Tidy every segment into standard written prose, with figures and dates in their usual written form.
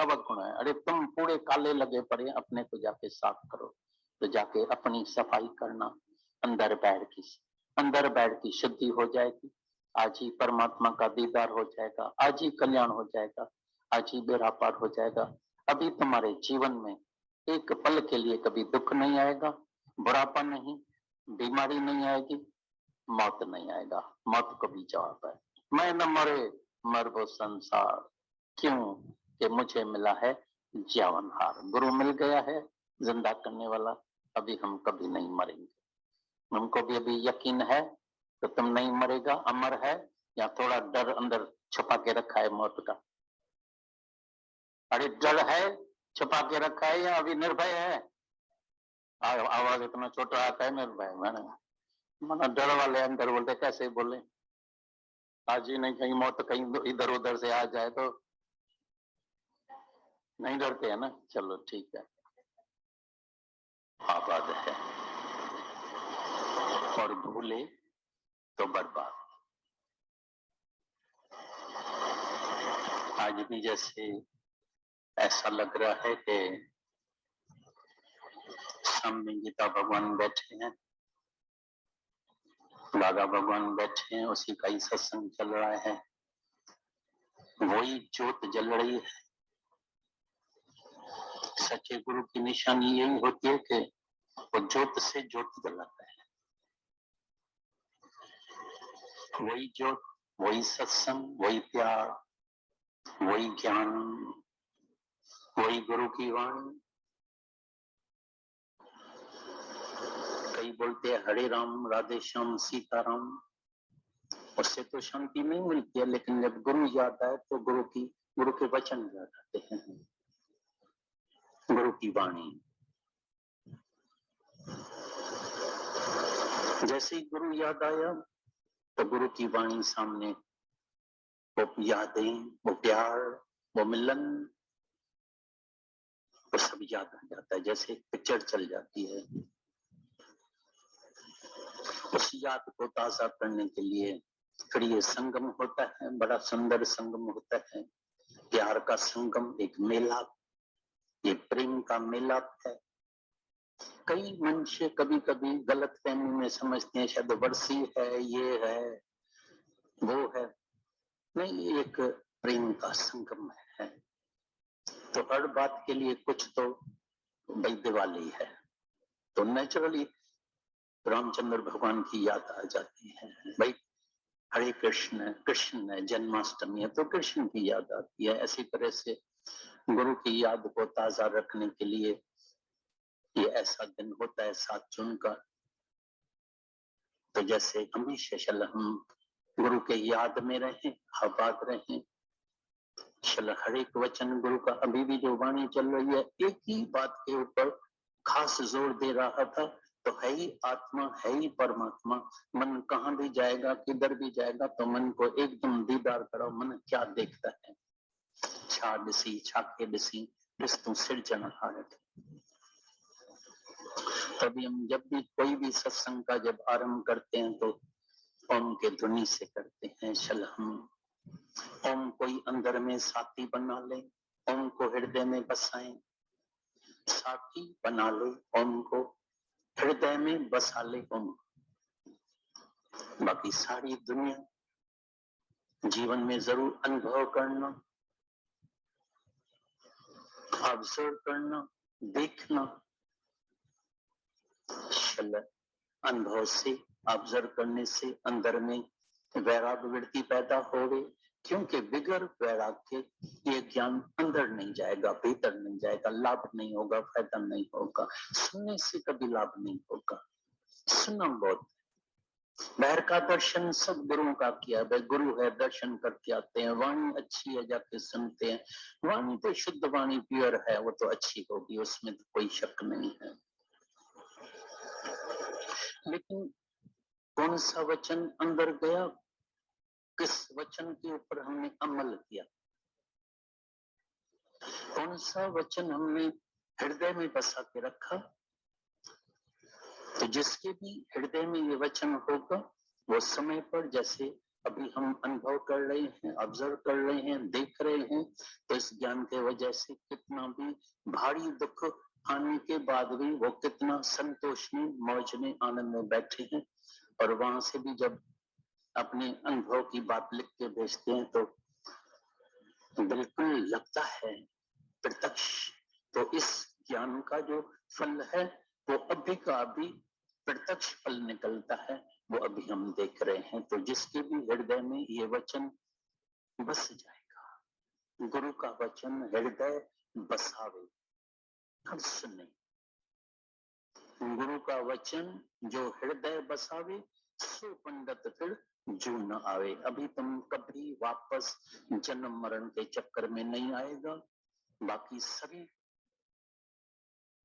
स्वभावक गुण है। अरे तुम पूरे काले लगे पड़े, अपने को जाके साफ करो। तो जाके अपनी सफाई करना, अंदर बैठ की शुद्धि हो जाएगी। आज ही परमात्मा का दीदार हो जाएगा, आज ही कल्याण हो जाएगा, आज ही बेड़ा पार हो जाएगा। अभी तुम्हारे जीवन में एक पल के लिए कभी दुख नहीं आएगा, बुढ़ापा नहीं, बीमारी नहीं आएगी, मौत नहीं आएगा। मौत को भी जवाब है, मैं न मरे मर वो संसार, क्यों कि मुझे मिला है जीवनहार। गुरु मिल गया है जिंदा करने वाला, अभी हम कभी नहीं मरेंगे। हमको भी अभी यकीन है तो तुम नहीं मरेगा, अमर है, या थोड़ा डर अंदर छुपा के रखा है मौत का? अरे डर है छुपा के रखा है या अभी निर्भय है? आवाज इतना छोटा आता है निर्भय, मैंने डर वाले अंदर बोलते, कैसे बोले? आज ही नहीं, कहीं मौत कहीं इधर उधर से आ जाए तो नहीं डरते है ना। चलो ठीक है, आबाद है और भूले तो बर्बाद। आज भी जैसे ऐसा लग रहा है कि सामने गीता भगवान बैठे हैं, बाबा भगवान बैठे हैं, उसी का ही सत्संग चल रहा है, वही ज्योत जल रही है। सच्चे गुरु की निशानी यही होती है कि वो ज्योत से ज्योत जलाता है। वही ज्योत, वही सत्संग, वही प्यार, वही ज्ञान, वही गुरु की वाणी। कई बोलते हैं हरे राम राधे श्याम सीताराम, उससे तो शांति नहीं मिलती है, लेकिन जब गुरु याद आए तो गुरु के वचन याद आते हैं, गुरु की वाणी। जैसे ही गुरु याद आया तो गुरु की वाणी सामने, वो यादें, वो प्यार, वो मिलन, वो सब याद आ जाता है, जैसे पिक्चर चल जाती है। उस याद को ताजा करने के लिए फिर ये संगम होता है, बड़ा सुंदर संगम होता है, प्यार का संगम, एक मेलाप, ये प्रेम का मेलाप है। कई मनुष्य कभी कभी गलत फहमी में समझते हैं शायद वर्षी है, ये है, वो है, नहीं, एक प्रेम का संगम है। तो हर बात के लिए कुछ तो वैद्य वाली है, तो नेचुरली रामचंद्र भगवान की याद आ जाती है। भाई हरे कृष्ण, कृष्ण है, जन्माष्टमी है तो कृष्ण की याद आती है। ऐसी तरह से गुरु की याद को ताजा रखने के लिए ये ऐसा दिन होता है 7 जून का। तो जैसे हमेशा चल हम गुरु के याद में रहें, आबाद रहें। चल हर एक वचन गुरु का अभी भी जो वाणी चल रही है, एक ही बात के ऊपर खास जोर दे रहा था, तो है ही आत्मा, है ही परमात्मा। मन कहाँ भी जाएगा, किधर भी जाएगा, तो मन को एकदम दीदार करो। मन क्या देखता है? छा दिसी, छाके दिसी, तू सिरजनहार। तभी हम जब भी कोई भी सत्संग का जब आरंभ करते हैं तो ओम के ध्वनि से करते हैं। चल हम ओम कोई अंदर में साथी बना ले, ओम को हृदय में बसाएं, साथी बना ले, ओम को हृदय में बसा ले ओम। बाकी सारी दुनिया जीवन में जरूर अनुभव करना, ऑब्जर्व करना, देखना। अनुभव से, ऑब्जर्व करने से अंदर में वैराग्य वृत्ति पैदा हो गई, क्योंकि बिगर वैराग्य ये ज्ञान अंदर नहीं जाएगा, भीतर नहीं जाएगा, लाभ नहीं होगा, फायदा नहीं होगा। सुनने से कभी लाभ नहीं होगा। सुना बहुत, बाहर का दर्शन सब गुरुओं का किया, भाई गुरु है, दर्शन करके आते हैं, वाणी अच्छी है जाके सुनते हैं, वाणी तो शुद्ध वाणी प्योर है, वो तो अच्छी होगी, उसमें तो कोई शक नहीं है। लेकिन कौन सा वचन अंदर गया, किस वचन के ऊपर हमने अमल किया, कौन सा वचन हमने हृदय में बसा के रखा, तो जिसके भी हृदय में ये वचन होगा वो समय पर जैसे अभी हम अनुभव कर रहे हैं, ऑब्जर्व कर रहे हैं, देख रहे हैं, तो इस ज्ञान के वजह से कितना भी भारी दुख आने के बाद भी वो कितना संतोष में, मौज में, आनंद में बैठे हैं। और वहां से भी जब अपने अनुभव की बात लिख के भेजते हैं तो बिल्कुल लगता है प्रत्यक्ष। तो इस ज्ञान का जो फल है वो अभी का अभी प्रत्यक्ष फल निकलता है, वो अभी हम देख रहे हैं। तो जिसके भी हृदय में ये वचन बस जाएगा, गुरु का वचन हृदय बसावे, हर सुने, गुरु का वचन जो हृदय बसावे, सो पंडित फिर जू न आवे। अभी तुम कभी वापस जन्म मरण के चक्कर में नहीं आएगा। बाकी सभी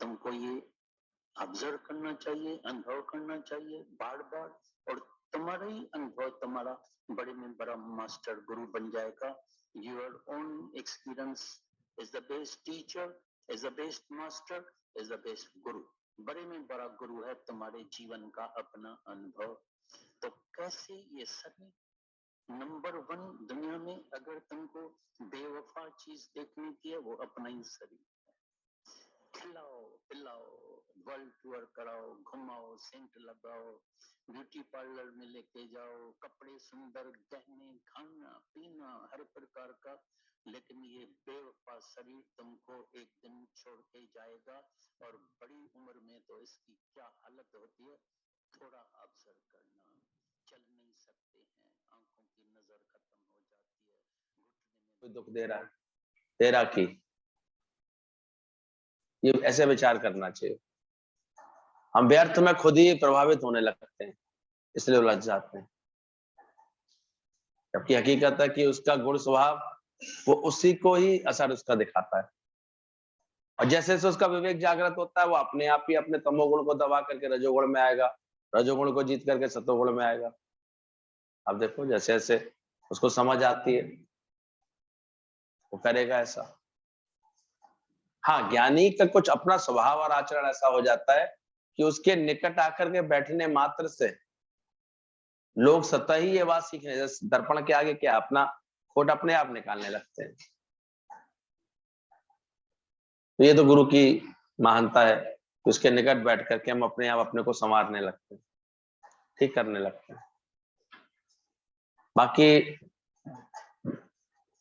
तुमको ये ऑब्जर्व करना चाहिए, अनुभव करना चाहिए बार बार, और तुम्हारा ही अनुभव तुम्हारा बड़े में बड़ा मास्टर गुरु बन जाएगा। Your own experience is the best teacher, is the best master, is the best गुरु। बड़े में बड़ा गुरु है तुम्हारे जीवन का अपना अनुभव। तो कैसे ये सभी नंबर 1 दुनिया में अगर तुमको बेवफा चीज देखने की है वो अपना ही शरीर। खिलाओ पिलाओ, वर्ल्ड टूर कराओ, घुमाओ, सेंट लगाओ, ब्यूटी पार्लर में लेके जाओ, कपड़े सुंदर, गहने, खाना पीना हर प्रकार का, लेकिन ये बेवफा शरीर तुमको एक दिन छोड़ के जाएगा। और बड़ी उम्र में तो इसकी क्या हालत होती है थोड़ा ऑब्जर्व करना। चल नहीं सकते हैं, आंखों की नजर खत्म हो जाती है, घुटने में दुख दे रहा है तेरा की, ये ऐसे विचार करना चाहिए। हम व्यर्थ में खुद ही प्रभावित होने लगते हैं, इसलिए उलझ जाते हैं। जबकि हकीकत है कि उसका गुण स्वभाव वो उसी को ही असर उसका दिखाता है, और जैसे जैसे उसका विवेक जागृत होता है वो अपने आप ही अपने तमोगुण को दबा करके रजोगुण में आएगा, रजोगुण को जीत करके सतोगुण में आएगा। अब देखो जैसे जैसे उसको समझ आती है वो करेगा ऐसा। हाँ, ज्ञानी का कुछ अपना स्वभाव और आचरण ऐसा हो जाता है कि उसके निकट आकर के बैठने मात्र से लोग स्वतः ही ये बात सीखने, जैसे दर्पण के आगे क्या अपना खोट अपने आप निकालने लगते हैं। तो ये तो गुरु की महानता है कि उसके निकट बैठ करके हम अपने आप अपने को संवारने लगते हैं, ठीक करने लगते हैं। बाकी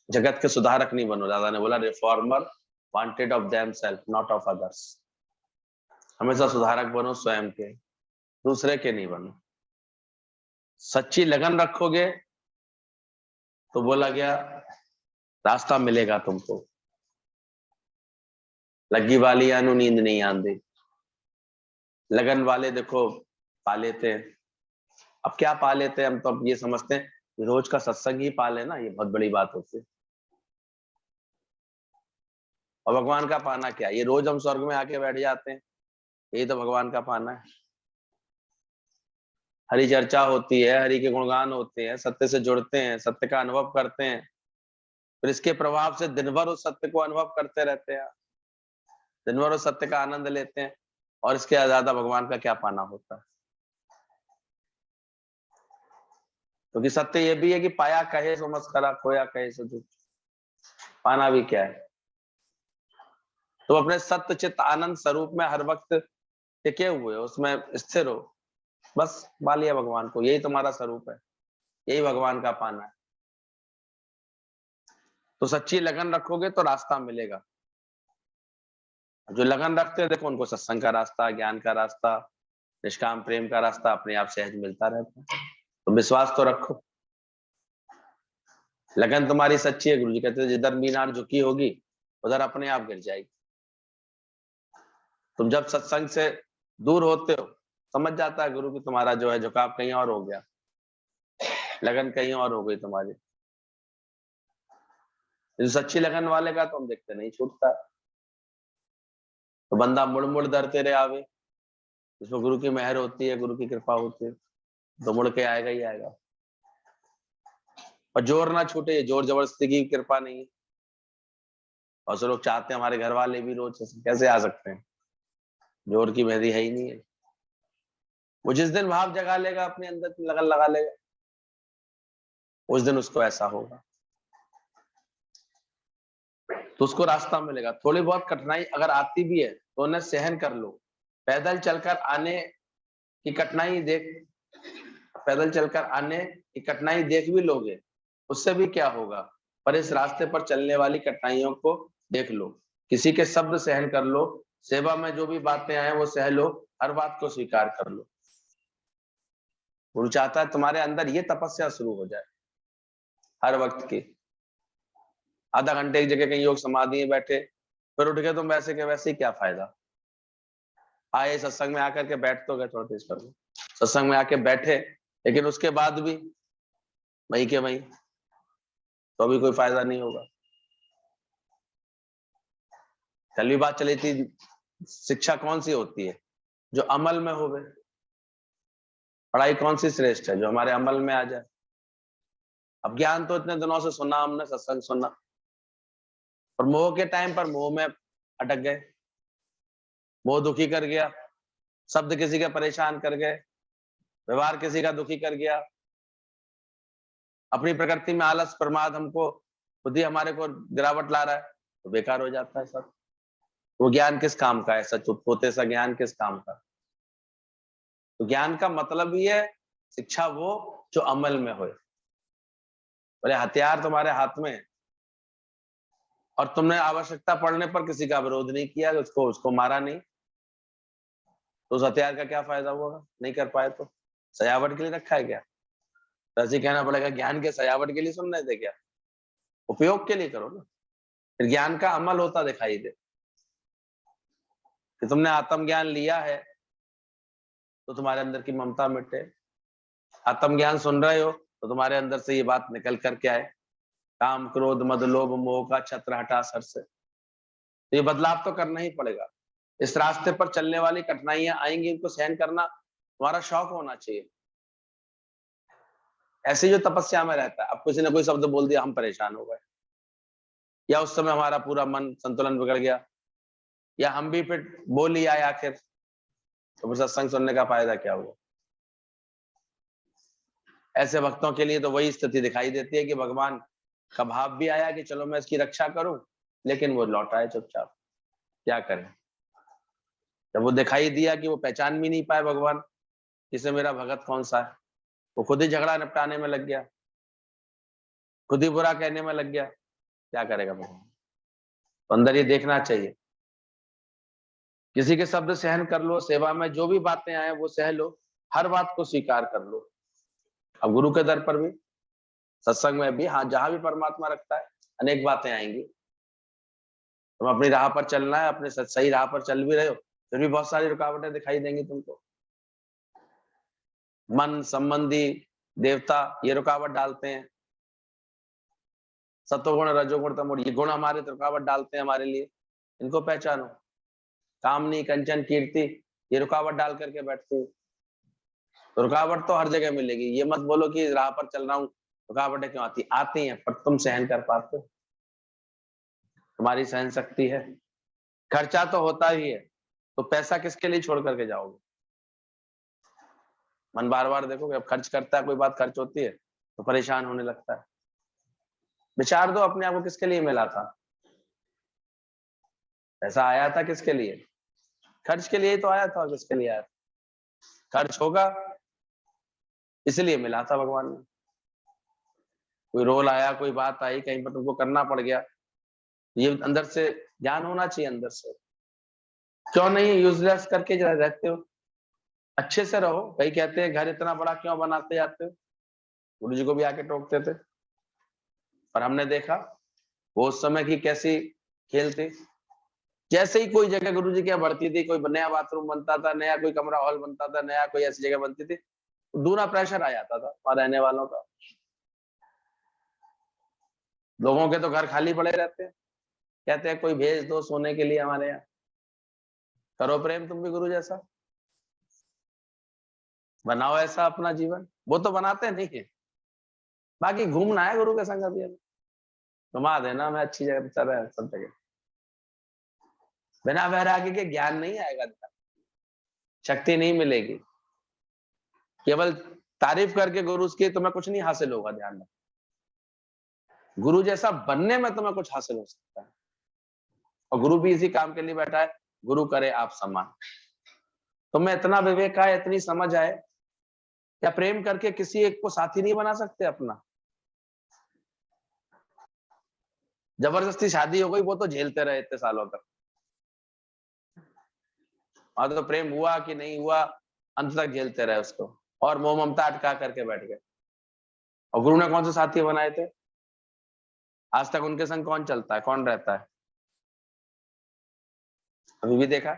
जगत के सुधारक नहीं बनो, दादा ने बोला reformer wanted of themself not of others. हमेशा सुधारक बनो स्वयं के, दूसरे के नहीं बनो। सच्ची लगन रखोगे तो बोला गया रास्ता मिलेगा तुमको। लगी वाली अनु नींद नहीं आंदी, लगन वाले देखो पा लेते हैं। अब क्या पा लेते हैं, हम तो अब ये समझते हैं रोज का सत्संग ही पा लेना, ये बहुत बड़ी बात होती है। और भगवान का पाना क्या, ये रोज हम स्वर्ग में आके बैठ जाते हैं, यही तो भगवान का पाना है। हरि चर्चा होती है, हरि के गुणगान होते हैं, सत्य से जुड़ते हैं, सत्य का अनुभव करते हैं, फिर इसके प्रभाव से दिन भर उस सत्य को अनुभव करते रहते हैं, दिन भर उस सत्य का आनंद लेते हैं, और इसके ज्यादा भगवान का क्या पाना होता है। क्योंकि तो सत्य ये भी है कि पाया कहे सो मस्करा, खोया कहे सो दुख, पाना भी क्या है। तो अपने सत्य चित्त आनंद स्वरूप में हर वक्त टिके हुए, उसमें स्थिर हो, बस पा लिया भगवान को। यही तुम्हारा स्वरूप है, यही भगवान का पाना है। तो सच्ची लगन रखोगे तो रास्ता मिलेगा। जो लगन रखते हैं देखो उनको सत्संग का रास्ता, ज्ञान का रास्ता, निष्काम प्रेम का रास्ता अपने आप सहज मिलता रहता है। तो विश्वास तो रखो, लगन तुम्हारी सच्ची है। गुरु जी कहते हैं जिधर मीनार झुकी होगी उधर अपने आप गिर जाएगी। तुम जब सत्संग से दूर होते हो समझ जाता है गुरु की तुम्हारा जो है झुकाव कहीं और हो गया, लगन कहीं और हो गई तुम्हारी। जो सच्ची लगन वाले का तो हम देखते नहीं छूटता, तो बंदा मुड़ मुड़ दर तेरे आवे, इसमें गुरु की मेहर होती है, गुरु की कृपा होती है, तो मुड़ के आएगा ही आएगा। और जोर ना छूटे, ये जोर जबरदस्ती की कृपा नहीं है। और जो लोग चाहते हैं हमारे घर वाले भी रोज कैसे आ सकते हैं, जोर की मेहंदी है ही नहीं है। वो जिस दिन भाव जगा लेगा अपने अंदर लगन लगा लेगा, उस दिन उसको ऐसा होगा, तो उसको रास्ता मिलेगा। थोड़ी बहुत कठिनाई अगर आती भी है तो उन्हें सहन कर लो। पैदल चलकर आने की कठिनाई देख भी लोगे, उससे भी क्या होगा, पर इस रास्ते पर चलने वाली कठिनाइयों को देख लो। किसी के शब्द सहन कर लो, सेवा में जो भी बातें आए वो सह लो, हर बात को स्वीकार कर लो। गुरु चाहता है तुम्हारे अंदर ये तपस्या शुरू हो जाए हर वक्त की। आधा घंटे एक जगह कहीं योग समाधि में बैठे, फिर उठ गए तुम वैसे के वैसे ही, क्या फायदा। आए सत्संग में आकर के बैठ तो गए, थोड़ा तेज कर लो, सत्संग में आके बैठे, लेकिन उसके बाद भी वही के वही, तो अभी कोई फायदा नहीं होगा। कल भी बात चली थी, शिक्षा कौन सी होती है, जो अमल में हो गए। पढ़ाई कौन सी श्रेष्ठ है, जो हमारे अमल में आ जाए। अब ज्ञान तो इतने दिनों से सुना हमने, सत्संग सुना, और मोह के टाइम पर मोह में अटक गए, मोह दुखी कर गया, शब्द किसी का परेशान कर गए, व्यवहार किसी का दुखी कर गया, अपनी प्रकृति में आलस प्रमाद हमको खुद ही हमारे को गिरावट ला रहा है, तो बेकार हो जाता है सब। वो ज्ञान किस काम का है, सच होते सा ज्ञान किस काम का। तो ज्ञान का मतलब ही है शिक्षा वो जो अमल में हो। बोले हथियार तुम्हारे हाथ में है और तुमने आवश्यकता पड़ने पर किसी का विरोध नहीं किया, उसको मारा नहीं, तो उस हथियार का क्या फायदा होगा, नहीं कर पाए तो। सजावट के लिए रखा है क्या, तो ऐसे कहना पड़ेगा ज्ञान के सजावट के लिए सुन रहे थे क्या, उपयोग के लिए करो ना। फिर ज्ञान का अमल होता दिखाई दे कि तुमने आत्मज्ञान लिया है तो तुम्हारे अंदर की ममता मिटे, आत्मज्ञान सुन रहे हो तो तुम्हारे अंदर से ये बात निकल करके आए, काम क्रोध मद लोभ मोह का छत्र हटा सर से। तो ये बदलाव तो करना ही पड़ेगा। इस रास्ते पर चलने वाली कठिनाइयां आएंगी, इनको सहन करना तुम्हारा शौक होना चाहिए। ऐसे जो तपस्या में रहता है, अब किसी ने कोई शब्द बोल दिया हम परेशान हो गए, या उस समय हमारा पूरा मन संतुलन बिगड़ गया, या हम भी फिर बोल ही आए आखिर, तो फिर सत्संग सुनने का फायदा क्या हुआ। ऐसे भक्तों के लिए तो वही स्थिति दिखाई देती है कि भगवान का भाव भी आया कि चलो मैं इसकी रक्षा करूं, लेकिन वो लौट आए चुपचाप, क्या करें। जब वो दिखाई दिया कि वो पहचान भी नहीं पाए भगवान, इसे मेरा भगत कौन सा है, वो खुद ही झगड़ा निपटाने में लग गया, खुद ही बुरा कहने में लग गया, क्या करेगा भगवान। तो अंदर ये देखना चाहिए, किसी के शब्द सहन कर लो, सेवा में जो भी बातें आए वो सह लो, हर बात को स्वीकार कर लो। अब गुरु के दर पर भी, सत्संग में भी, हाँ जहां भी परमात्मा रखता है अनेक बातें आएंगी। तुम अपनी राह पर चलना है, अपने सही राह पर चल भी रहे हो, फिर भी बहुत सारी रुकावटें दिखाई देंगी तुमको। मन संबंधी देवता ये रुकावट डालते हैं, सत्वगुण रजोगुण तमोगुण ये गुण हमारे रुकावट डालते हैं हमारे लिए, इनको पहचानो। कामनी कंचन कीर्ति ये रुकावट डाल करके बैठती है। तो रुकावट तो हर जगह मिलेगी, ये मत बोलो कि राह पर चल रहा हूँ रुकावटें क्यों आती हैं, पर तुम सहन कर पाते हो, तुम्हारी सहन शक्ति है। खर्चा तो होता ही है, तो पैसा किसके लिए छोड़ करके जाओगे। मन बार बार देखोगे, अब खर्च करता है, कोई बात खर्च होती है तो परेशान होने लगता है। विचार दो अपने आप को, किसके लिए मिला था, पैसा आया था किसके लिए, खर्च के लिए ही तो आया था, और किसके लिए आया था, खर्च होगा इसलिए मिला था भगवान ने। कोई रोल आया, कोई बात आई, कहीं पर तुमको करना पड़ गया, ये अंदर से ज्ञान होना चाहिए अंदर से। क्यों नहीं यूजलेस करके रहते हो, अच्छे से रहो। कई कहते हैं घर इतना बड़ा क्यों बनाते जाते हो, गुरु जी को भी आके टोकते थे, पर हमने देखा वो उस समय की कैसी खेल थी। जैसे ही कोई जगह गुरु जी के यहाँ बढ़ती थी, कोई नया बाथरूम बनता था, नया कोई कमरा हॉल बनता था, नया कोई ऐसी जगह बनती थी, दूना प्रेशर आ जाता था वहां रहने वालों का। लोगों के तो घर खाली पड़े रहते हैं, कहते हैं कोई भेज दो सोने के लिए हमारे यहाँ। करो प्रेम तुम भी गुरु जैसा, बनाओ ऐसा अपना जीवन। वो तो बनाते नहीं है, बाकी घूमना है गुरु के संग, अभी घुमा देना, मैं अच्छी जगह चल रहा है सब जगह। बिना वैराग्य के ज्ञान नहीं आएगा, शक्ति नहीं मिलेगी। केवल तारीफ करके गुरु की तुम्हें कुछ नहीं हासिल होगा, ध्यान रखो। गुरु जैसा बनने में तुम्हें कुछ हासिल हो सकता है, और गुरु भी इसी काम के लिए बैठा है, गुरु करे आप सम्मान। तुम्हें इतना विवेक आए, इतनी समझ आए, या प्रेम करके किसी एक को साथी नहीं बना सकते अपना? जबरदस्ती शादी हो गई, वो तो झेलते रहे इतने सालों तक, और तो प्रेम हुआ कि नहीं हुआ, अंत तक झेलते रहे उसको, और मोह ममता अटका करके बैठ गए। और गुरु ने कौन से साथी बनाए थे? आज तक उनके संग कौन चलता है, कौन रहता है? अभी भी देखा,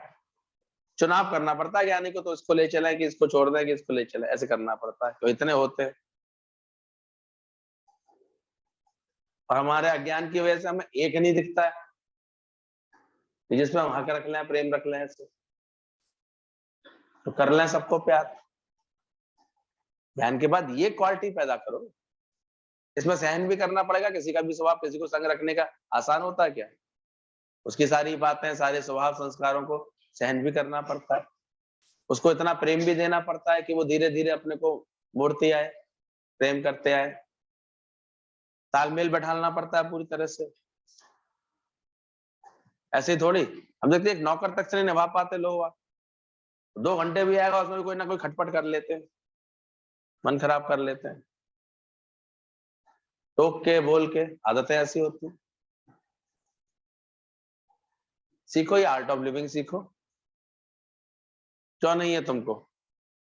चुनाव करना पड़ता है ज्ञानी को, तो इसको ले चले कि इसको छोड़ दें, कि इसको ले चले, ऐसे करना पड़ता है, तो इतने होते हैं। और हमारे अज्ञान की वजह से हमें एक नहीं दिखता है कि जिसमें हम हक रख लें, प्रेम रख लें, ऐसे तो कर लें सबको प्यार। ध्यान के बाद ये क्वालिटी पैदा करो। इसमें सहन भी करना पड़ेगा, किसी का भी स्वभाव किसी को संग रखने का आसान होता है क्या? उसकी सारी बातें, सारे स्वभाव संस्कारों को सहन भी करना पड़ता है, उसको इतना प्रेम भी देना पड़ता है कि वो धीरे धीरे अपने को मोड़ती आए, प्रेम करते आए, तालमेल बैठाना पड़ता है पूरी तरह से। ऐसे ही थोड़ी हम देखते हैं, एक नौकर तक से नहीं निभा पाते लोग, 2 घंटे भी आएगा उसमें भी कोई ना कोई खटपट कर लेते हैं, मन खराब कर लेते हैं, टोक के बोल के, आदतें ऐसी होती हैं। सीखो, ये आर्ट ऑफ लिविंग सीखो। क्यों नहीं है तुमको?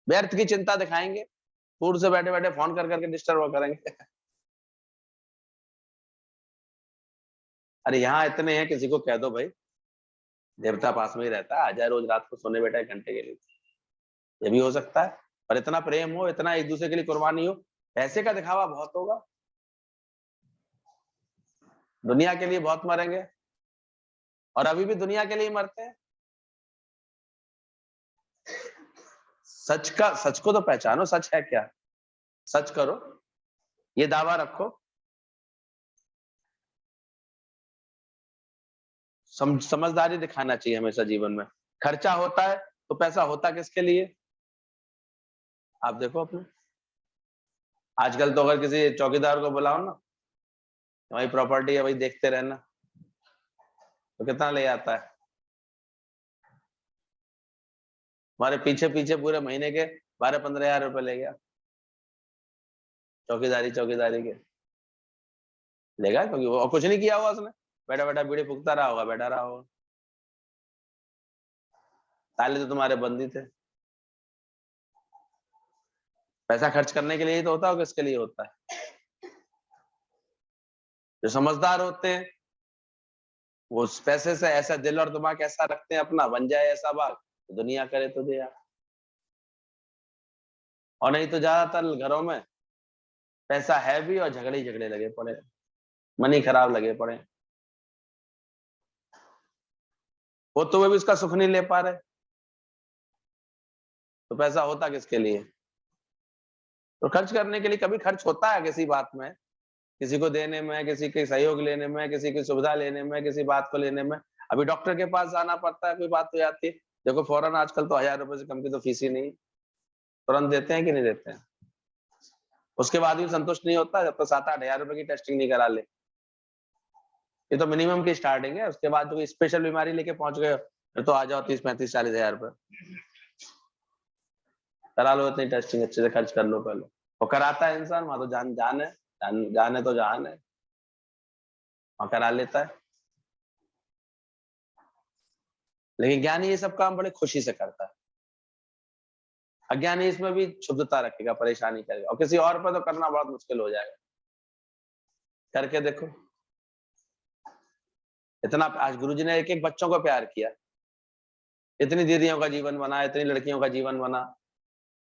व्यर्थ की चिंता दिखाएंगे, दूर से बैठे बैठे फोन कर करके डिस्टर्ब करेंगे। अरे यहाँ इतने हैं, किसी को कह दो भाई, देवता पास में ही रहता है, आ जाए रोज रात को सोने बैठा 1 घंटे के लिए, ये भी हो सकता है। और इतना प्रेम हो, इतना एक दूसरे के लिए कुर्बानी हो, पैसे का दिखावा बहुत होगा, दुनिया के लिए बहुत मरेंगे, और अभी भी दुनिया के लिए मरते हैं। सच को तो पहचानो, सच है क्या, सच करो, ये दावा रखो। समझदारी दिखाना चाहिए हमेशा जीवन में। खर्चा होता है तो पैसा होता किसके लिए? आप देखो अपने, आजकल तो अगर किसी चौकीदार को बुलाओ ना, भाई प्रॉपर्टी है भाई, देखते रहना, तो कितना ले आता है? हमारे पीछे पीछे पूरे महीने के 12-15 हजार रुपए ले गया, चौकीदारी के लेगा, क्योंकि वो और कुछ नहीं किया हुआ उसने, बैठा बैठा बीड़ी फूकता रहा होगा, बैठा रहा होगा, ताले तो तुम्हारे बंद ही थे। पैसा खर्च करने के लिए ही तो होता है, किसके लिए होता है? जो समझदार होते हैं वो उस पैसे से ऐसा दिल और दिमाग ऐसा रखते हैं अपना, बन जाए ऐसा बाग, दुनिया करे तो दे यार। और नहीं तो ज्यादातर घरों में पैसा है भी और झगड़े ही झगड़े लगे पड़े, मन ही खराब लगे पड़े, वो तो वे भी उसका सुख नहीं ले पा रहे, तो पैसा होता किसके लिए? तो खर्च करने के लिए कभी खर्च होता है किसी बात में, किसी को देने में, किसी के सहयोग लेने में, किसी की सुविधा लेने में, किसी बात को लेने में। अभी डॉक्टर के पास जाना पड़ता है, कोई बात हो जाती है, देखो फौरन आजकल तो 1000 रुपए से कम की तो फीस ही नहीं, तुरंत देते हैं कि नहीं देते हैं? उसके बाद भी संतुष्ट नहीं होता जब तक 7-8 हजार रुपए की टेस्टिंग नहीं करा ले। ये तो मिनिमम की स्टार्टिंग है, उसके बाद जो स्पेशल बीमारी लेके पहुंच गए फिर तो आ जाओ 30-35-40 हजार रुपए, करा लो इतनी टेस्टिंग, अच्छे से खर्च कर लो पहले। वो कराता है इंसान, वहां तो जान है तो जान है, वहां करा लेता है। लेकिन ज्ञानी ये सब काम बड़े खुशी से करता है, अज्ञानी इसमें भी क्षुब्धता रखेगा, परेशानी करेगा, और किसी और पर तो करना बहुत मुश्किल हो जाएगा। करके देखो, इतना आज गुरुजी ने एक एक बच्चों को प्यार किया, इतनी दीदियों का जीवन बना, इतनी लड़कियों का जीवन बना,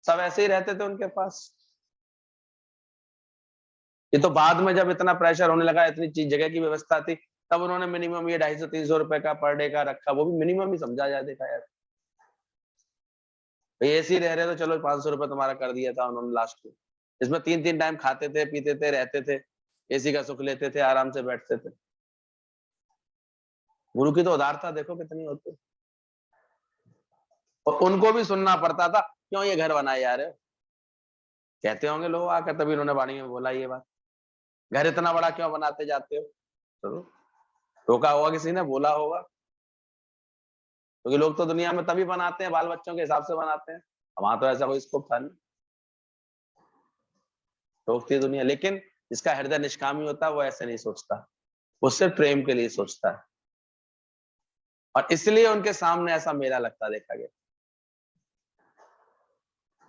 सब ऐसे ही रहते थे उनके पास। ये तो बाद में जब इतना प्रेशर होने लगा, इतनी चीज जगह की व्यवस्था थी, तब उन्होंने मिनिमम ये 250-300 रुपए का पर डे का रखा, वो भी मिनिमम ही समझा जाए। देखा यार, भाई ऐसे ही रह रहे तो चलो 500 रुपए तुम्हारा कर दिया था उन्होंने लास्ट में, इसमें 3-3 टाइम खाते थे, पीते थे, रहते थे, एसी का सुख लेते थे, आराम से बैठते थे। गुरु की तो उदारता देखो कितनी होती, और उनको भी सुनना पड़ता था, क्यों ये घर बनाए जा रहे हो, कहते होंगे लोग आकर, तभी उन्होंने वाणी में बोला ये बात। घर इतना बड़ा क्यों बनाते जाते हो? तो रोका होगा किसी ने, बोला होगा, क्योंकि लोग तो दुनिया में तभी बनाते हैं, बाल बच्चों के हिसाब से बनाते हैं। वहां तो ऐसा कोई स्कोप था नहीं, रोकती है दुनिया। लेकिन जिसका हृदय निष्कामी होता है वो ऐसे नहीं सोचता, वो सिर्फ प्रेम के लिए सोचता है, और इसलिए उनके सामने ऐसा मेला लगता देखा गया।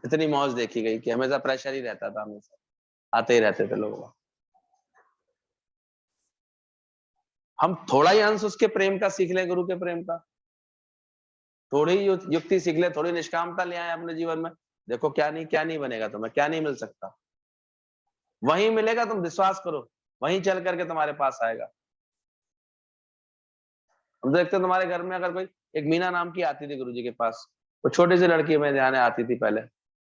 इतनी मौज देखी गई कि हमेशा प्रेशर ही रहता था, हमेशा आते ही रहते थे लोग। हम थोड़ा ही अंश उसके प्रेम का सीख लें, गुरु के प्रेम का, थोड़ी युक्ति सीख ले, थोड़ी निष्कामता ले आए अपने जीवन में। देखो क्या नहीं बनेगा तुम्हें, क्या नहीं मिल सकता, वहीं मिलेगा, तुम विश्वास करो, वहीं चल करके तुम्हारे पास आएगा। हम देखते हैं तुम्हारे घर में अगर कोई, एक मीना नाम की आती थी गुरुजी के पास, वो छोटी सी लड़की में ध्यान आती थी पहले,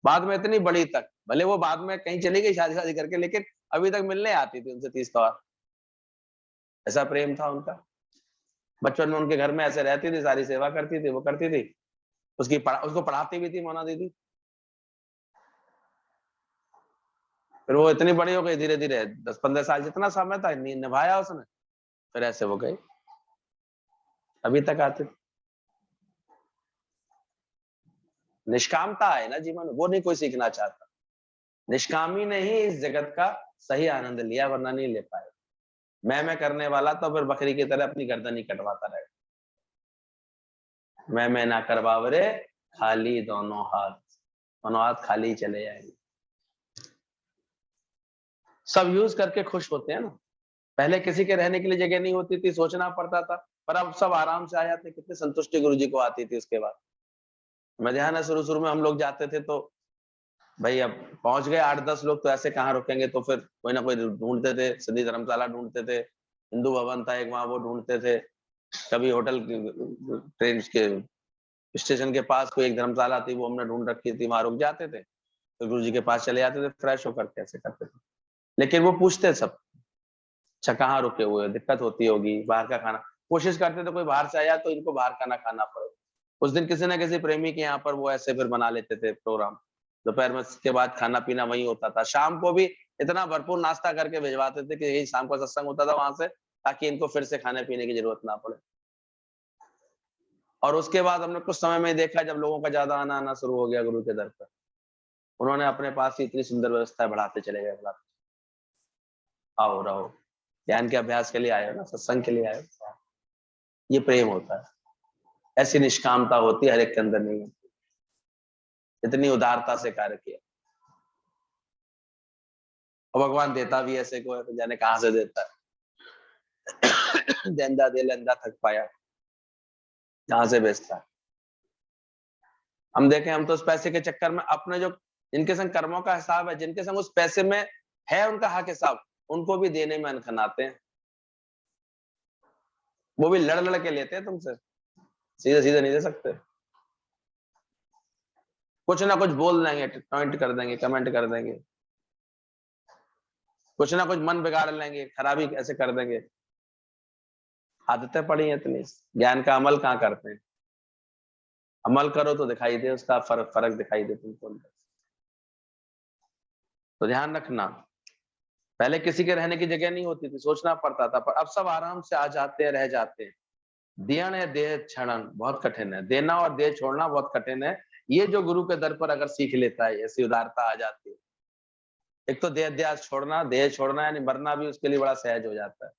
बाद में इतनी बड़ी तक, भले वो बाद में कहीं चली गई शादी करके, लेकिन अभी तक मिलने आती थी उनसे 30 बार। ऐसा प्रेम था उनका। बचपन में उनके घर में ऐसे रहती थी, सारी सेवा करती थी, वो करती थी, उसको पढ़ाती भी थी मोना दीदी। फिर वो इतनी बड़ी हो गई, धीरे धीरे 10-15 साल जितना समय था निभाया उसने, फिर ऐसे वो गई, अभी तक आते थे। निष्कामता है ना जीवन, वो नहीं कोई सीखना चाहता। निष्कामी ने ही इस जगत का सही आनंद लिया, वरना नहीं ले पाए। मैं करने वाला तो फिर बकरी की तरह अपनी गर्दन ही कटवाता रहेगा। मैं ना करवावरे, खाली दोनों हाथ खाली ही चले जाएंगे। सब यूज करके खुश होते हैं ना। पहले किसी के रहने के लिए जगह नहीं होती थी, सोचना पड़ता था, पर अब सब आराम से आ जाते। कितनी संतुष्टि गुरुजी को आती थी उसके बाद। मैं ध्यान है शुरू में हम लोग जाते थे तो भाई, अब पहुंच गए 8-10 लोग तो ऐसे कहाँ रुकेंगे, तो फिर कोई ना कोई ढूंढते थे, सिद्धि धर्मशाला ढूंढते थे, हिंदू भवन था एक वहां, वो ढूंढते थे, कभी होटल ट्रेन के स्टेशन के पास कोई एक धर्मशाला थी, वो हमने ढूंढ रखी थी, वहां रुक जाते थे, तो गुरु जी के पास चले जाते थे, फ्रेश होकर कैसे करते थे। लेकिन वो पूछते सब, अच्छा कहाँ रुके हुए, दिक्कत होती होगी, बाहर का खाना, कोशिश करते थे कोई बाहर से आया तो इनको बाहर का ना खाना पड़े। उस दिन किसी न किसी प्रेमी के यहाँ पर वो ऐसे फिर बना लेते थे प्रोग्राम, दोपहर में के बाद खाना पीना वही होता था, शाम को भी इतना भरपूर नाश्ता करके भिजवाते थे कि यही शाम को सत्संग होता था वहां से, ताकि इनको फिर से खाने पीने की जरूरत ना पड़े। और उसके बाद हमने कुछ समय में देखा, जब लोगों का ज्यादा आना शुरू हो गया गुरु के दर पर, उन्होंने अपने पास ही इतनी सुंदर व्यवस्था बढ़ाते चले गए। आओ रहो, ज्ञान के अभ्यास के लिए आए हो ना, सत्संग के लिए आए हो, ये प्रेम होता है। ऐसी निष्कामता होती है, हर एक के अंदर नहीं होती। इतनी उदारता से कार्य किया, और भगवान देता भी ऐसे को है, तो जाने कहां से देता है। देंदा दे लेंदा थक पाया, जहां से बेचता है। हम देखें, हम तो उस पैसे के चक्कर में अपने जो, जिनके संग कर्मों का हिसाब है, जिनके संग उस पैसे में है उनका हक हिसाब, उनको भी देने में अनखनाते हैं। वो भी लड़ के लेते हैं तुमसे, सीधे सीधे नहीं दे सकते। कुछ ना कुछ बोल देंगे, कमेंट कर देंगे, कमेंट कर देंगे, कुछ ना कुछ मन बिगाड़ लेंगे, खराबी ऐसे कर देंगे। आदतें पड़ी हैं इतनी, ज्ञान का अमल कहाँ करते हैं। अमल करो तो दिखाई दे, उसका फर्क दिखाई दे तुमको। तो ध्यान रखना, पहले किसी के रहने की जगह नहीं होती थी, सोचना पड़ता था, पर अब सब आराम से आ जाते हैं, रह जाते हैं। देना देह क्षण बहुत कठिन है, देना और देह छोड़ना बहुत कठिन है। ये जो गुरु के दर पर अगर सीख लेता है, ऐसी उदारता आ जाती है। एक तो देह अध्यास छोड़ना, देह छोड़ना यानी मरना भी उसके लिए बड़ा सहज हो जाता है,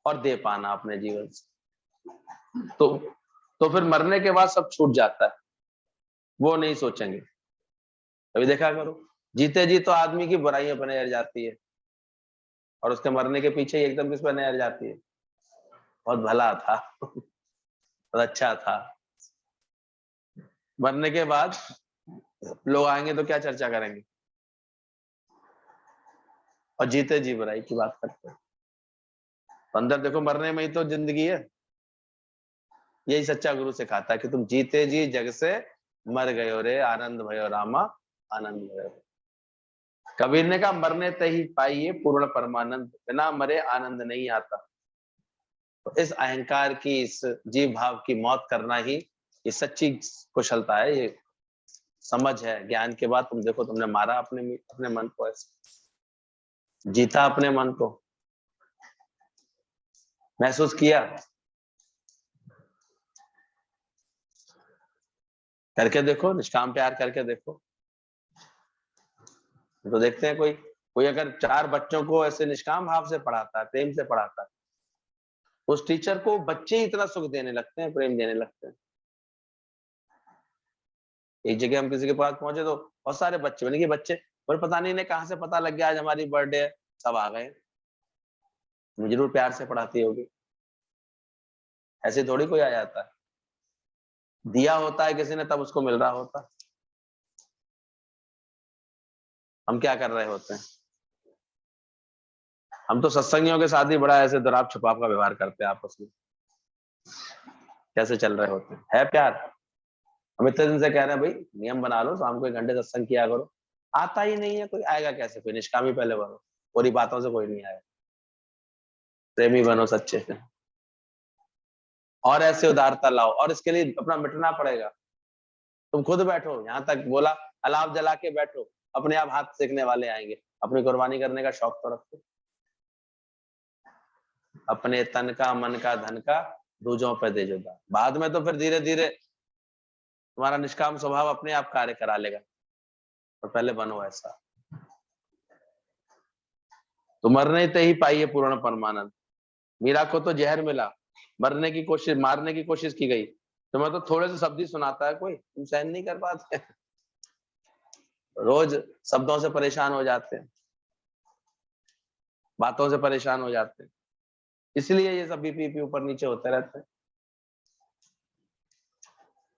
और दे पाना अपने जीवन से, तो फिर मरने के बाद सब छूट जाता है, वो नहीं सोचेंगे। कभी देखा करो, जीते जी तो आदमी की बुराइयां बने रह जाती है, और उसके मरने के पीछे ही एकदम किस पर नजर जाती है, बहुत भला था, बहुत अच्छा था। मरने के बाद लोग आएंगे तो क्या चर्चा करेंगे, और जीते जी बुराई की बात करते हैं। अंदर देखो, मरने में ही तो जिंदगी है। यही सच्चा गुरु सिखाता है कि तुम जीते जी जग से मर गयो रे, आनंद भयो रामा, आनंद भयो। कबीर ने कहा, मरने ते ही पाइए पूर्ण परमानंद, बिना मरे आनंद नहीं आता। तो इस अहंकार की, इस जीव भाव की मौत करना ही ये सच्ची कुशलता है, ये समझ है। ज्ञान के बाद तुम देखो, तुमने मारा अपने मन को ऐसे, जीता अपने मन को, महसूस किया, करके देखो, निष्काम प्यार करके देखो। तो देखते हैं कोई कोई अगर 4 बच्चों को ऐसे निष्काम भाव से पढ़ाता है, प्रेम से पढ़ाता है, उस टीचर को बच्चे ही इतना सुख देने लगते हैं, प्रेम देने लगते हैं। एक जगह हम किसी के पास पहुंचे तो बहुत सारे बच्चे, मैंने कि बच्चे, पर पता नहीं इन्हें कहां से पता लग गया आज हमारी बर्थडे है, सब आ गए। जरूर प्यार से पढ़ाती होगी, ऐसे थोड़ी कोई आ जाता है। दिया होता है किसी ने तब उसको मिल रहा होता है। हम क्या कर रहे होते हैं? हम तो सत्संगियों के साथ ही बड़ा ऐसे दराब छुपाव का व्यवहार करते हैं आपस में, कैसे चल रहे होते हैं। है प्यार? हम इतने दिन से कह रहे हैं भाई नियम बना लो, शाम को 1 घंटे सत्संग किया करो, आता ही नहीं है कोई। आएगा कैसे? कोई निष्कामी पहले बनो, पूरी बातों से कोई नहीं आएगा। प्रेमी बनो सच्चे से, और ऐसे उदारता लाओ, और इसके लिए अपना मिटना पड़ेगा। तुम खुद बैठो, यहाँ तक बोला अलाव जला के बैठो, अपने आप हाथ सेकने वाले आएंगे। अपनी कुर्बानी करने का शौक तो रखो। अपने तन का, मन का, धन का दूजों पे दे जो दान। बाद में तो फिर धीरे धीरे तुम्हारा निष्काम स्वभाव अपने आप कार्य करा लेगा, और पहले बनो ऐसा। तो मरने ते ही पाइए पूर्ण परमानंद। मीरा को तो जहर मिला, मरने की कोशिश, मारने की कोशिश की गई, तुम्हें तो थोड़े से शब्द ही सुनाता है कोई, तुम सहन नहीं कर पाते। रोज शब्दों से परेशान हो जाते हैं, बातों से परेशान हो जाते हैं, इसलिए ये सब बीपी ऊपर नीचे होते रहते हैं।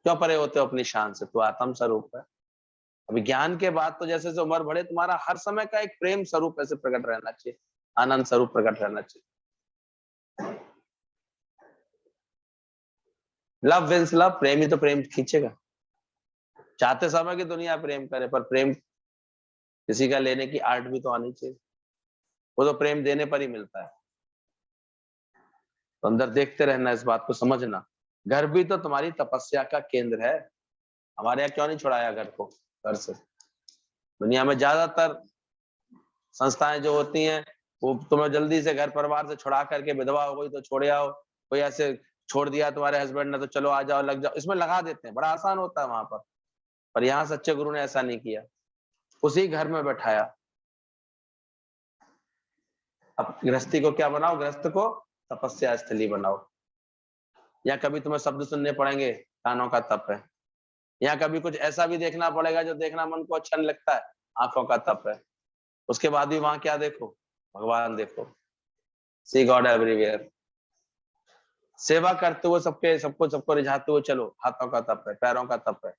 क्यों परे होते हो अपनी शान से? तू आत्म स्वरूप है। अभी ज्ञान के बाद तो जैसे जैसे उम्र बढ़े, तुम्हारा हर समय का एक प्रेम स्वरूप ऐसे प्रकट रहना चाहिए, आनंद स्वरूप प्रकट रहना चाहिए। लव विंस लव, प्रेम ही तो प्रेम खींचेगा। चाहते समय की दुनिया प्रेम करे, पर प्रेम किसी का लेने की आर्ट भी तो आनी चाहिए। वो तो प्रेम देने पर ही मिलता है। तो अंदर देखते रहना, इस बात को समझना। घर भी तो तुम्हारी तपस्या का केंद्र है। हमारे यहाँ क्यों नहीं छुड़ाया घर को, घर से? दुनिया में ज्यादातर संस्थाएं जो होती हैं, वो तुम्हें जल्दी से घर परिवार से छुड़ा करके, विधवा हो गई तो छोड़े आओ, कोई ऐसे छोड़ दिया तुम्हारे हस्बैंड ने तो चलो आ जाओ, लग जाओ, इसमें लगा देते हैं। बड़ा आसान होता है वहां पर यहाँ सच्चे गुरु ने ऐसा नहीं किया, उसी घर में बैठाया। अब गृहस्थी को क्या बनाओ? गृहस्थ को तपस्या स्थली बनाओ। या कभी तुम्हें शब्द सुनने पड़ेंगे, कानों का तप है। या कभी कुछ ऐसा भी देखना पड़ेगा जो देखना मन को अच्छा नहीं लगता है, आंखों का तप है। उसके बाद भी वहां क्या देखो? भगवान देखो। सी गॉड एवरीवेयर। सेवा करते हुए सबके सबको सबको रिझाते हुए चलो, हाथों का तप है, पैरों का तप है।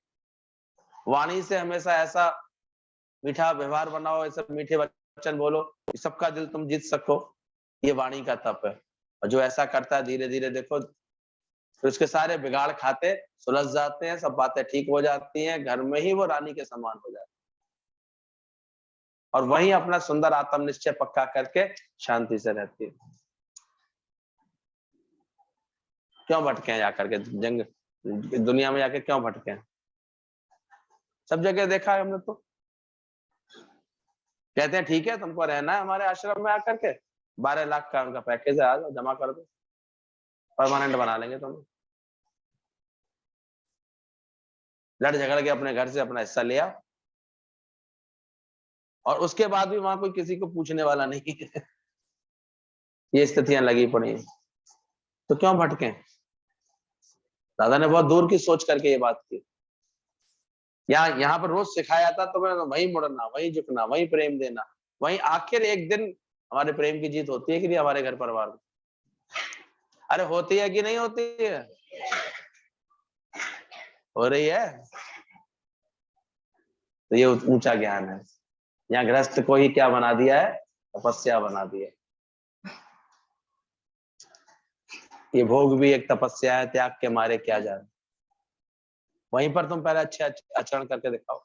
वाणी से हमेशा ऐसा मीठा व्यवहार बनाओ, ऐसे मीठे वचन बोलो कि सबका दिल तुम जीत सको, ये वाणी का तप है। और जो ऐसा करता है, धीरे धीरे देखो फिर उसके सारे बिगाड़ खाते सुलझ जाते हैं, सब बातें ठीक हो जाती हैं, घर में ही वो रानी के समान हो जाती है। और वहीं अपना सुंदर आत्म निश्चय पक्का करके शांति से रहती है। क्यों भटके हैं जाकर के जंग दुनिया में जाके, क्यों भटके हैं? सब जगह देखा है हमने। तो कहते हैं ठीक है तुमको रहना है हमारे आश्रम में आकर के, 12 लाख का उनका पैकेज है, आ जाओ जमा कर दो, परमानेंट बना लेंगे तुम्हें। लड़ झगड़ के अपने घर से अपना हिस्सा लिया, और उसके बाद भी वहां कोई किसी को पूछने वाला नहीं है। ये स्थितियां लगी पड़ी हैं। तो क्यों भटके? दादा ने बहुत दूर की सोच करके ये बात की। यहाँ पर रोज सिखाया था, तो मैं वहीं मुड़ना, वहीं झुकना, वहीं प्रेम देना, वहीं आखिर एक दिन हमारे प्रेम की जीत होती है कि नहीं हमारे घर परिवार में? अरे होती है कि नहीं होती है? हो रही है। तो ये ऊंचा ज्ञान है। यहाँ गृहस्थ को ही क्या बना दिया है? तपस्या बना दिया। ये भोग भी एक तपस्या है, त्याग के मारे क्या जाने। वहीं पर तुम पहले अच्छे आचरण करके दिखाओ,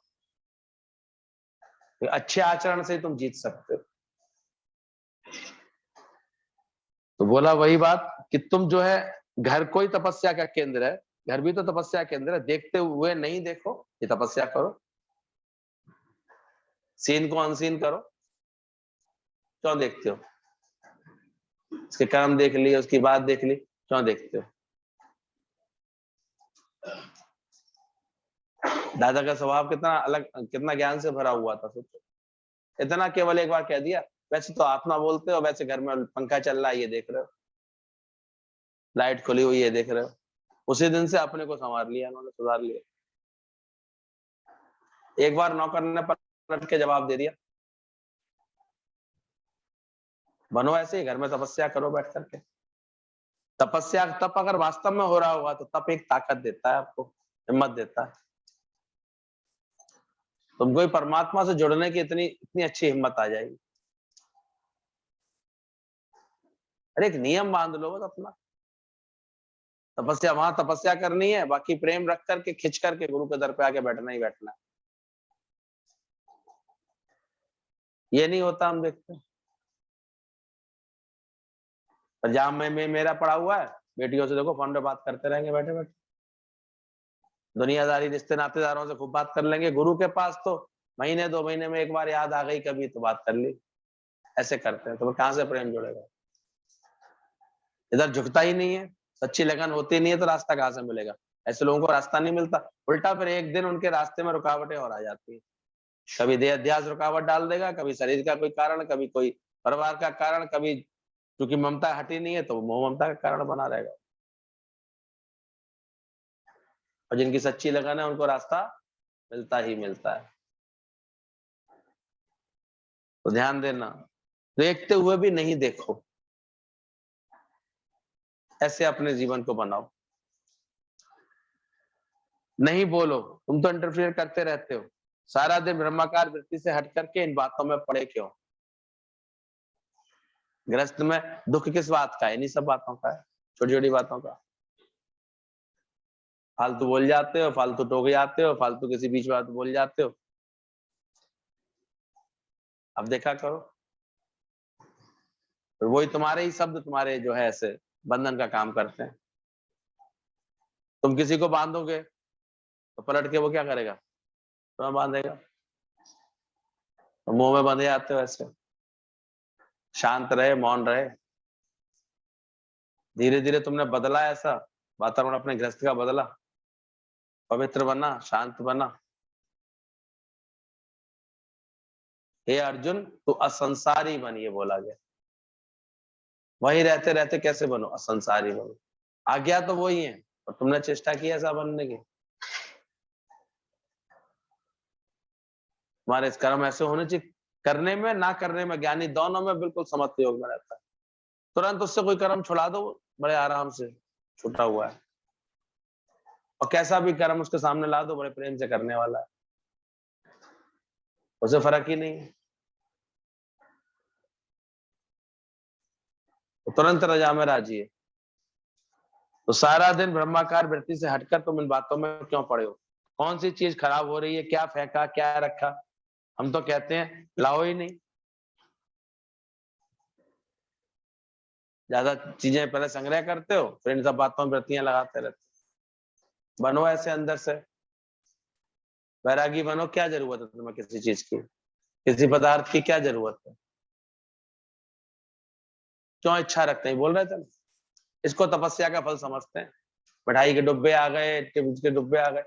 तो अच्छे आचरण से तुम जीत सकते हो। तो बोला वही बात कि तुम जो है, घर कोई तपस्या का केंद्र है, घर भी तो तपस्या केंद्र है। देखते हुए नहीं देखो, ये तपस्या करो। सीन को अनसीन करो, क्यों देखते हो? उसके कर्म देख लिए, उसकी बात देख ली, क्यों देखते हो? दादा का स्वभाव कितना अलग, कितना ज्ञान से भरा हुआ था, सोचो। इतना केवल एक बार कह दिया, वैसे तो आत्मा बोलते हो, वैसे घर में पंखा चल रहा है ये देख रहे हो, लाइट खुली हुई है देख रहे हो। उसी दिन से अपने को संवार लिया उन्होंने, सुधार लिया। एक बार नौकर ने पलट के जवाब दे दिया। बनो ऐसे ही, घर में तपस्या करो बैठ करके। तपस्या, तप अगर वास्तव में हो रहा होगा तो तप एक ताकत देता है आपको, हिम्मत देता है। तुमको ही परमात्मा से जुड़ने की इतनी इतनी अच्छी हिम्मत आ जाएगी। अरे एक नियम बांध लो बस अपना। तपस्या वहां तपस्या करनी है, बाकी प्रेम रख करके खिंच करके गुरु के दर पे आके बैठना ही बैठना है। ये नहीं होता, हम देखते हैं पंजाब में मेरा पड़ा हुआ है, बेटियों से देखो फोन पे बात करते रहेंगे बैठे बैठे, दुनियादारी रिश्ते नातेदारों से खूब बात कर लेंगे। गुरु के पास तो महीने 2 महीने में एक बार याद आ गई कभी तो बात कर ली, ऐसे करते हैं। तो कहां से प्रेम जुड़ेगा? इधर झुकता ही नहीं है, सच्ची लगन होती नहीं है, तो रास्ता कहां से मिलेगा? ऐसे लोगों को रास्ता नहीं मिलता, उल्टा फिर एक दिन उनके रास्ते में रुकावटें और आ जाती है। कभी देह अध्यास रुकावट डाल देगा, कभी शरीर का कोई कारण, कभी कोई परिवार का कारण, कभी क्योंकि ममता हटी नहीं है तो मोह ममता का कारण बना रहेगा। और जिनकी सच्ची लगन है उनको रास्ता मिलता ही मिलता है। तो ध्यान देना, देखते हुए भी नहीं देखो, ऐसे अपने जीवन को बनाओ। नहीं बोलो, तुम तो इंटरफेयर करते रहते हो सारा दिन, ब्रह्माकार वृत्ति से हट करके इन बातों में पड़े क्यों? गृहस्थ में दुख किस बात का है? इन्हीं सब बातों का है, छोटी छोटी बातों का। फालतू बोल जाते हो, फालतू टोक जाते हो, फालतू किसी बीच बात बोल जाते हो। अब देखा करो, तो वही तुम्हारे ही शब्द तुम्हारे जो है ऐसे बंधन का काम करते हैं। तुम किसी को बांधोगे तो पलट के वो क्या करेगा? तुम्हें बांधेगा। तो मुंह में बंधे आते हो ऐसे। शांत रहे, मौन रहे। धीरे धीरे तुमने बदला, ऐसा वातावरण अपने गृहस्थ का बदला, पवित्र बना, शांत बना। हे अर्जुन तू असंसारी बन, ये बोला गया। वही रहते रहते कैसे बनो? असंसारी बनो। आज्ञा तो वही है और तुमने चेष्टा की ऐसा बनने की। तुम्हारे इस कर्म ऐसे होने चाहिए, करने में ना करने में, ज्ञानी दोनों में बिल्कुल समत्व योग में रहता है। तुरंत उससे कोई कर्म छुड़ा दो, बड़े आराम से छूटा हुआ है। और कैसा भी कर्म उसके सामने ला दो, बड़े प्रेम से करने वाला है, उसे फर्क ही नहीं है। तो तुरंत रजा में राजी है। तो सारा दिन ब्रह्माकार वृत्ति से हटकर तुम इन बातों में क्यों पड़े हो? कौन सी चीज खराब हो रही है, क्या फेंका, क्या रखा? हम तो कहते हैं लाओ ही नहीं। ज्यादा चीजें पहले संग्रह करते हो, फिर इन सब बातों में वृत्तियां लगाते रहते हो। बनो ऐसे अंदर से वैरागी बनो। क्या जरूरत है तुम्हें किसी चीज की, किसी पदार्थ की क्या जरूरत है? क्यों इच्छा रखते हैं? बोल रहे थे ना, इसको तपस्या का फल समझते हैं। मिठाई के डब्बे आ गए, टिप्स के डब्बे आ गए।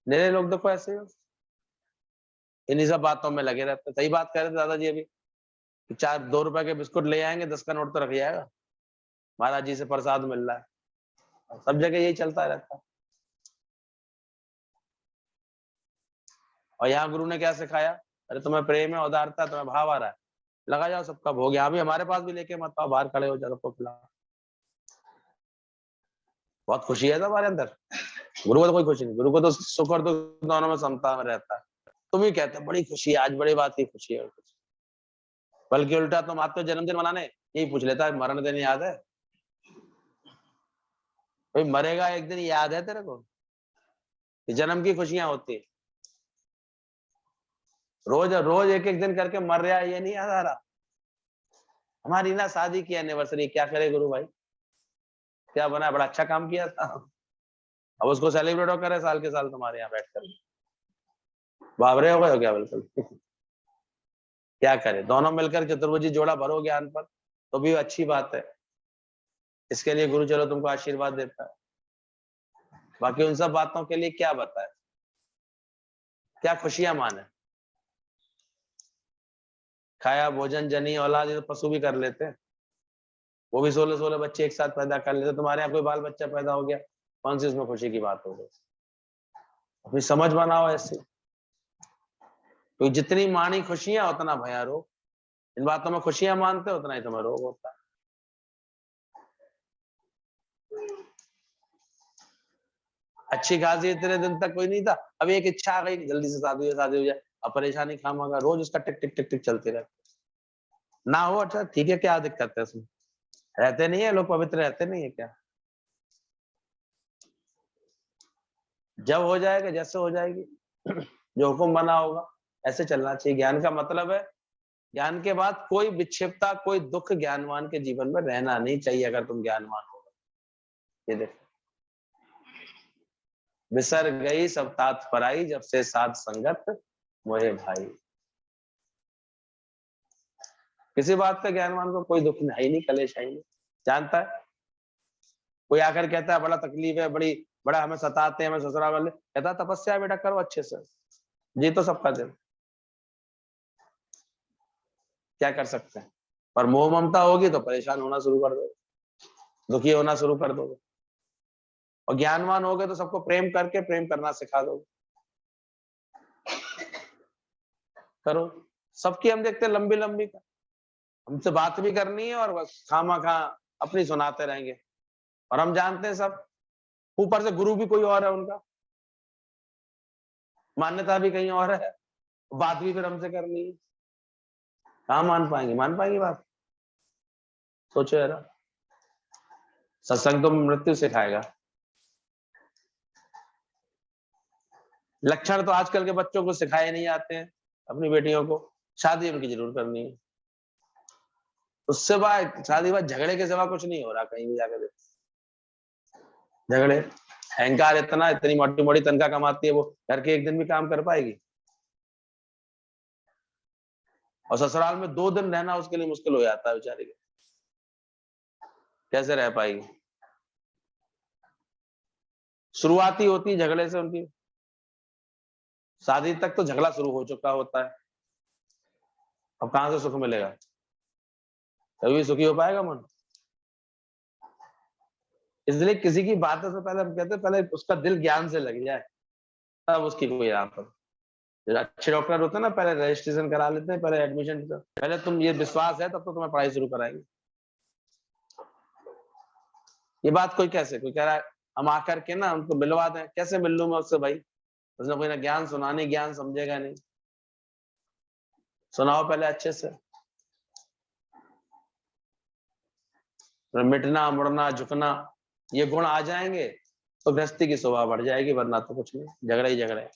मेरे लोग देखो ऐसे ही, इन्हीं सब बातों में लगे रहते। सही बात कह रहे थे दादाजी अभी, 2 रुपए के बिस्कुट ले आएंगे, 10 का नोट तो रख जाएगा, महाराज जी से प्रसाद मिल रहा है। सब जगह यही चलता रहता है। और यहाँ गुरु ने क्या सिखाया? अरे तुम्हें प्रेम है, उदारता, तुम्हें भाव आ रहा है, लगा जाओ सबका भोग। यहाँ भी हमारे पास भी लेके मत आओ, बाहर खड़े हो जाओ, सबको खिलाओ। बहुत खुशी है तुम्हारे अंदर। गुरु को तो कोई खुशी नहीं, गुरु को तो सुख और दुख दोनों में समता में रहता है। तुम ही कहते हो बड़ी खुशी है, आज बड़ी बात की खुशी है। बल्कि उल्टा तुम आते हो जन्मदिन मनाने, यही पूछ लेता है मरण दिन याद है? भाई मरेगा एक दिन, याद है तेरे को? जन्म की खुशियां होती, रोज रोज एक एक दिन करके मर रहा है, ये नहीं याद आ रहा? हमारी ना शादी की एनिवर्सरी, क्या करे गुरु भाई, क्या बना, बड़ा अच्छा काम किया था, अब उसको सेलिब्रेट करे साल के साल तुम्हारे यहाँ बैठ कर। बाबरे हो गए हो क्या? बिल्कुल क्या करें, दोनों मिलकर चतुर्भुजी जोड़ा भरो ज्ञान पर तो भी अच्छी बात है। इसके लिए गुरु चलो तुमको आशीर्वाद देता है। बाकी उन सब बातों के लिए क्या बताए, क्या खुशियां माने। खाया भोजन जनी औलाद, ये तो पशु भी कर लेते हैं। वो भी 16-16 बच्चे एक साथ पैदा कर लेते। तुम्हारे यहाँ कोई बाल बच्चा पैदा हो गया, कौन सी उसमें खुशी की बात हो गई। अपनी समझ बनाओ ऐसे। तो जितनी मानी खुशियां उतना भया रोग। इन बातों में खुशियां मानते हो उतना ही तुम्हें रोग होता है। अच्छी खासी इतने दिन तक कोई नहीं था, अब एक इच्छा आ गई जल्दी से शादी हो जाए, अब परेशानी खामगा रोज उसका टिक टिक टिक टिक चलती रहती। ना हो अच्छा ठीक है, क्या दिक्कत है उसमें, रहते नहीं है लोग, पवित्र रहते नहीं है क्या। जब हो जाएगा, जैसे हो जाएगी, जो हुक्म बना होगा ऐसे चलना चाहिए। ज्ञान का मतलब है, ज्ञान के बाद कोई विक्षिप्तता, कोई दुख ज्ञानवान के जीवन में रहना नहीं चाहिए। अगर तुम ज्ञानवान हो, ये देखो, बिसर गई सब तात पराई, जब से साध संगत मोहे भाई। किसी बात का ज्ञानवान को कोई दुख है ही नहीं, कलेश है ही नहीं। जानता है, कोई आकर कहता है बड़ा तकलीफ है, बड़ा हमें सताते हैं, हमें ससुराल वाले, कहता तपस्या बेटा करो अच्छे से, जी तो सबका दिल, क्या कर सकते हैं। पर मोह ममता होगी तो परेशान होना शुरू कर दोगे, दुखी होना शुरू कर दोगे। और ज्ञानवान हो गए तो सबको प्रेम करके प्रेम करना सिखा दोगे। करो। सबकी हम देखते हैं लंबी लंबी, हमसे बात भी करनी है और बस खामा खा अपनी सुनाते रहेंगे। और हम जानते हैं सब, ऊपर से गुरु भी कोई और है उनका, मान्यता भी कहीं और है, बात भी फिर हमसे करनी है। कहाँ मान पाएंगे बात। सोचो यार, सत्संग तो मृत्यु सिखाएगा। लक्षण तो आजकल के बच्चों को सिखाए नहीं जाते हैं। अपनी बेटियों को शादी उनकी जरूर करनी है, उससे बाद शादी बाद झगड़े के सिवा कुछ नहीं हो रहा कहीं भी जाकर। झगड़े, अहंकार इतना, इतनी मोटी मोटी तनख्वाह कमाती है वो, घर के एक दिन भी काम कर पाएगी। और ससुराल में 2 दिन रहना उसके लिए मुश्किल हो जाता है बेचारी के, कैसे रह पाएगी। शुरुआती होती है झगड़े से उनकी, शादी तक तो झगड़ा शुरू हो चुका होता है। अब कहां से सुख मिलेगा, कभी सुखी हो पाएगा मन। इसलिए किसी की बातों से पहले हम कहते हैं पहले उसका दिल ज्ञान से लग जाए, तब उसकी कोई राह। अच्छे डॉक्टर होते हैं ना, पहले रजिस्ट्रेशन करा लेते हैं, पहले एडमिशन, पहले तुम ये विश्वास है तब तो तुम्हें पढ़ाई शुरू कराएंगे। ये बात कोई कैसे, कोई कह रहा है हम आकर के ना उनको मिलवा दें, कैसे मिल लूं मैं उससे भाई, उसने कोई ना ज्ञान सुना नहीं, ज्ञान समझेगा नहीं। सुनाओ पहले अच्छे से। मिटना मुड़ना झुकना ये गुण आ जाएंगे तो गृहस्थी की शोभा बढ़ जाएगी, वरना तो कुछ नहीं, झगड़े ही झगड़े।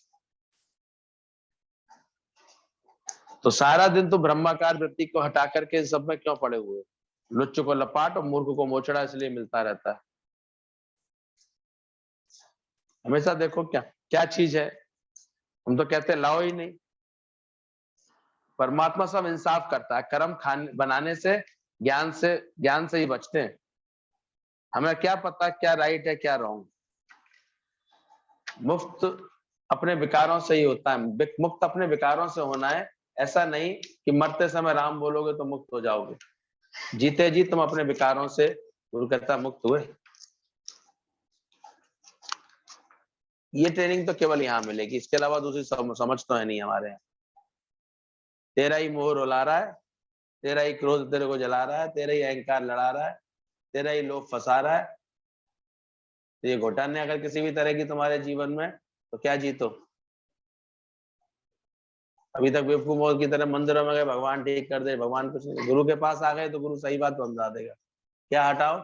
तो सारा दिन तो ब्रह्माकार वृत्ति को हटा करके सब में क्यों पड़े हुए, लुच्च को लपाट और मूर्ख को मोचड़ा इसलिए मिलता रहता है। हमेशा देखो क्या क्या चीज है, हम तो कहते हैं लाओ ही नहीं। परमात्मा सब इंसाफ करता है, कर्म खाने बनाने से ज्ञान से ही बचते हैं। हमें क्या पता क्या राइट है क्या रॉन्ग। मुक्त अपने विकारों से ही होता है, मुक्त अपने विकारों से होना है। ऐसा नहीं कि मरते समय राम बोलोगे तो मुक्त हो जाओगे, जीते जी तुम अपने विकारों से, गुरु कहता मुक्त हुए। ये ट्रेनिंग तो केवल यहाँ मिलेगी, इसके अलावा दूसरी समझ तो है नहीं हमारे यहाँ। तेरा ही मोह रुला रहा है, तेरा ही क्रोध तेरे को जला रहा है, तेरा ही अहंकार लड़ा रहा है, तेरा ही लोभ फंसा रहा है। तो ये घोटाने अगर किसी भी तरह की तुम्हारे जीवन में, तो क्या जीतो। अभी तक बेवकूफों की तरह मंदिरों में गए, भगवान ठीक कर दे, भगवान कुछ नहीं। गुरु के पास आ गए तो गुरु सही बात समझा देगा। क्या हटाओ,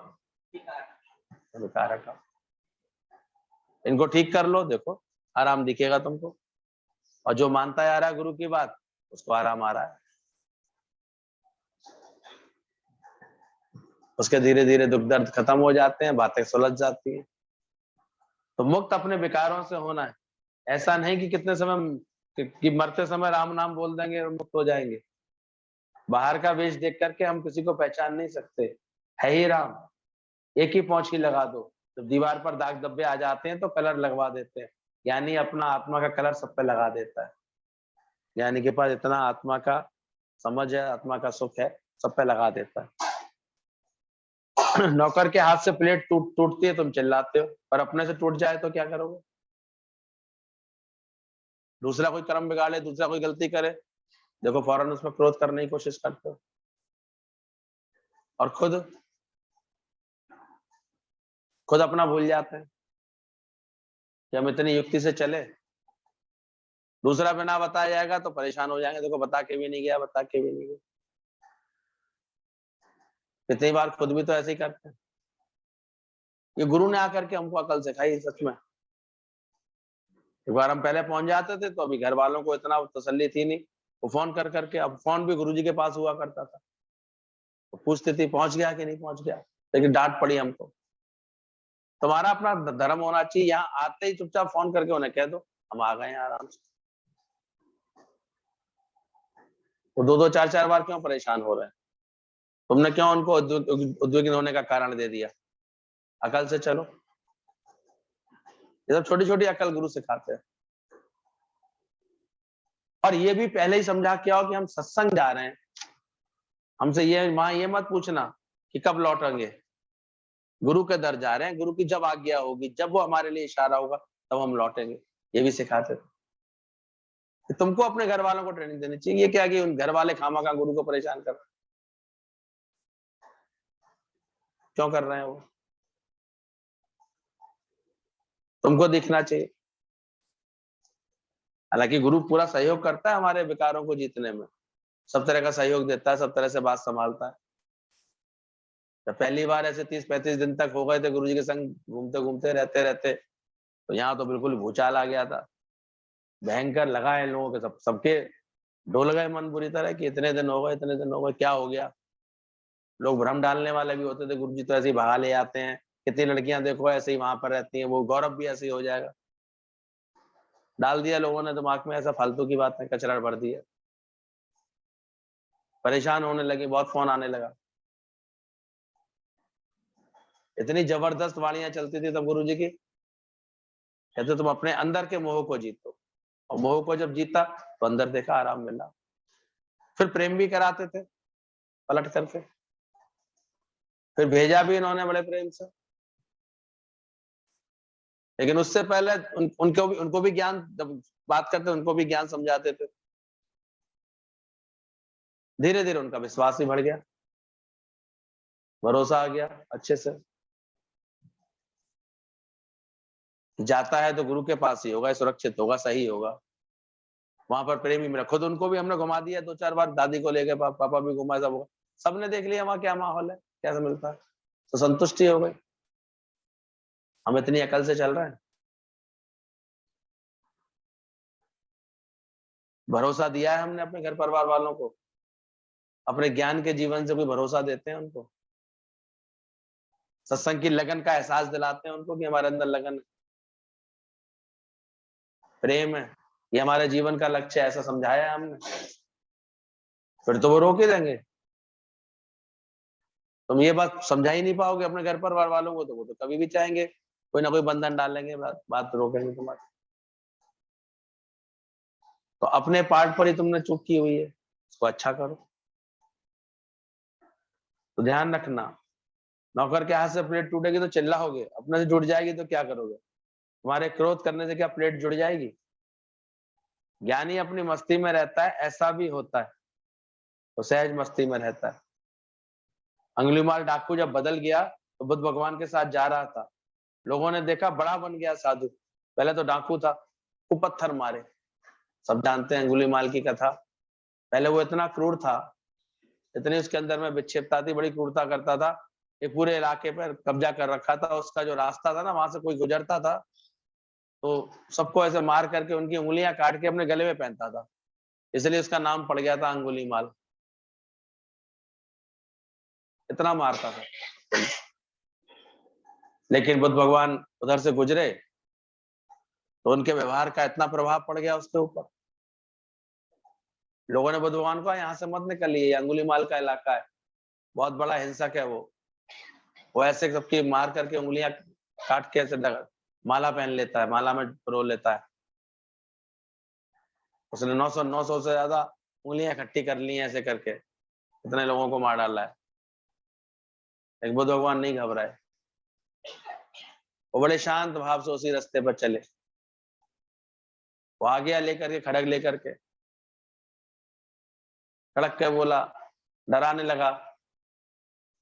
विकार हटाओ, इनको ठीक कर लो, देखो आराम दिखेगा तुमको। और जो मानता आ रहा है गुरु की बात, उसको आराम आ रहा है, उसके धीरे धीरे दुख दर्द खत्म हो जाते हैं, बातें सुलझ जाती हैं। तो मुक्त अपने विकारों से होना है। ऐसा नहीं कि कितने समय कि मरते समय राम नाम बोल देंगे और मुक्त हो जाएंगे। बाहर का वेश देख करके हम किसी को पहचान नहीं सकते। है ही राम, एक ही पौंछ की लगा दो। जब दीवार पर दाग धब्बे आ जाते हैं तो कलर लगवा देते हैं। यानी अपना आत्मा का कलर सब पे लगा देता है। यानी के पास इतना आत्मा का समझ है, आत्मा का सुख है, सब पे लगा देता है। नौकर के हाथ से प्लेट टूटती है, तुम चिल्लाते हो, पर अपने से टूट जाए तो क्या करोगे? दूसरा कोई कर्म बिगाड़े, दूसरा कोई गलती करे, देखो फौरन उसमें क्रोध करने की कोशिश करते हो। और खुद अपना भूल जाते हैं कि हम इतनी युक्ति से चले। दूसरा बिना बताया जाएगा तो परेशान हो जाएंगे, देखो बता के भी नहीं गया, बता के भी नहीं गया। कितनी बार खुद भी तो ऐसे ही करते हैं। ये गुरु ने आकर के हमको अकल सिखाई सच में। एक बार हम पहले पहुंच जाते थे तो अभी घर वालों को इतना तसल्ली थी नहीं, वो फोन कर करके, अब फोन भी गुरुजी के पास हुआ करता था, तो पूछती थी पहुंच गया कि नहीं पहुंच गया, लेकिन डांट पड़ी हमको। तुम्हारा अपना धर्म होना चाहिए, यहाँ आते ही चुपचाप फोन करके उन्हें कह दो हम आ गए हैं आराम से। वो दो दो चार चार बार क्यों परेशान हो रहे हैं? तुमने क्यों उनको उद्विग्न होने का कारण दे दिया? अकल से चलो। ये सब छोटी छोटी अकल गुरु सिखाते हैं। और ये भी पहले ही समझा के आओ कि हम सत्संग जा रहे हैं, हमसे ये वहां ये मत पूछना कि कब लौटेंगे। गुरु के दर जा रहे हैं, गुरु की जब आज्ञा होगी, जब वो हमारे लिए इशारा होगा तब हम लौटेंगे। ये भी सिखाते थे। तुमको अपने घर वालों को ट्रेनिंग देनी चाहिए। ये क्या कि उन घर वाले खामा गुरु को परेशान कर क्यों कर रहे हैं? वो तुमको दिखना चाहिए। हालांकि गुरु पूरा सहयोग करता है हमारे विकारों को जीतने में, सब तरह का सहयोग देता है, सब तरह से बात संभालता है। जब पहली बार ऐसे 30-35 दिन तक हो गए थे गुरुजी के संग घूमते घूमते रहते रहते, तो यहाँ तो बिल्कुल भूचाल आ गया था। भयंकर लगा है लोगों के, सबके डोल गए मन बुरी तरह कि इतने दिन हो गए, इतने दिन हो गए, क्या हो गया। लोग भ्रम डालने वाले भी होते थे, गुरुजी तो ऐसे ही भगा ले जाते हैं, कितनी लड़कियां देखो ऐसे ही वहां पर रहती हैं, वो गौरव भी ऐसे ही हो जाएगा। डाल दिया लोगों ने दिमाग में, ऐसा फालतू की बातें, कचरा भर दिया। परेशान होने लगे, बहुत फोन आने लगा। इतनी जबरदस्त वाणियां चलती थी तब गुरुजी की, कहते तुम अपने अंदर के मोह को जीतो, और मोह को जब जीता तो अंदर देखा आराम मिला। फिर प्रेम भी कराते थे पलट करके, फिर भेजा भी इन्होंने बड़े प्रेम से। लेकिन उससे पहले उनको भी ज्ञान, जब बात करते उनको भी ज्ञान समझाते थे। धीरे धीरे उनका विश्वास भी बढ़ गया, भरोसा आ गया अच्छे से। जाता है तो गुरु के पास ही होगा, सुरक्षित होगा, सही होगा, वहां पर प्रेम ही मिला। खुद उनको भी हमने घुमा दिया 2-4 बार, दादी को लेके पापा भी घुमा, सब सबने देख लिया वहां क्या माहौल है, कैसे मिलता है, तो संतुष्टि हो गई। हम इतनी अकल से चल रहे हैं। भरोसा दिया है हमने अपने घर परिवार वालों को, अपने ज्ञान के जीवन से कोई भरोसा देते हैं उनको, सत्संग की लगन का एहसास दिलाते हैं उनको कि हमारे अंदर लगन है, प्रेम है, ये हमारे जीवन का लक्ष्य है, ऐसा समझाया है हमने। फिर तो वो रोक ही देंगे। तुम ये बात समझा ही नहीं पाओगे अपने घर परिवार वालों को, तो वो तो कभी भी चाहेंगे कोई ना कोई बंधन डालेंगे, बात रोकेंगे तुम्हारी। तो अपने पार्ट पर ही तुमने चूक की हुई है, उसको अच्छा करो। तो ध्यान रखना, नौकर के हाथ से प्लेट टूटेगी तो चिल्लाओगे, अपने से जुड़ जाएगी तो क्या करोगे? तुम्हारे क्रोध करने से क्या प्लेट जुड़ जाएगी? ज्ञानी अपनी मस्ती में रहता है, ऐसा भी होता है, तो सहज मस्ती में रहता है। अंगुलीमाल डाकू जब बदल गया तो बुद्ध भगवान के साथ जा रहा था, लोगों ने देखा बड़ा बन गया साधु, पहले तो डाकू था, खूब पत्थर मारे। सब जानते हैं अंगुलीमाल की कथा। पहले वो इतना क्रूर था, इतनी उसके अंदर में विक्षिप्तता थी, बड़ी क्रूरता करता था, ये पूरे इलाके पर कब्जा कर रखा था। उसका जो रास्ता था ना, वहां से कोई गुजरता था तो सबको ऐसे मार करके उनकी उंगलियां काट के अपने गले में पहनता था, इसलिए उसका नाम पड़ गया था अंगुलीमाल। इतना मारता था। लेकिन बुद्ध भगवान उधर से गुजरे तो उनके व्यवहार का इतना प्रभाव पड़ गया उसके ऊपर, लोगों ने बुद्ध भगवान को यहाँ से मत निकलिए, ये अंगुलीमाल का इलाका है, बहुत बड़ा हिंसक है वो ऐसे सबकी मार करके उंगलियां काट के ऐसे माला पहन लेता है, माला में पिरो लेता है। उसने 900 से ज्यादा उंगलियां इकट्ठी कर ली हैं ऐसे करके, इतने लोगों को मार डाला है। एक बुद्ध भगवान नहीं घबराए, वो बड़े शांत भाव से उसी रास्ते पर चले। वो आ गया लेकर के खड़ग लेकर के, खड़क के बोला, डराने लगा।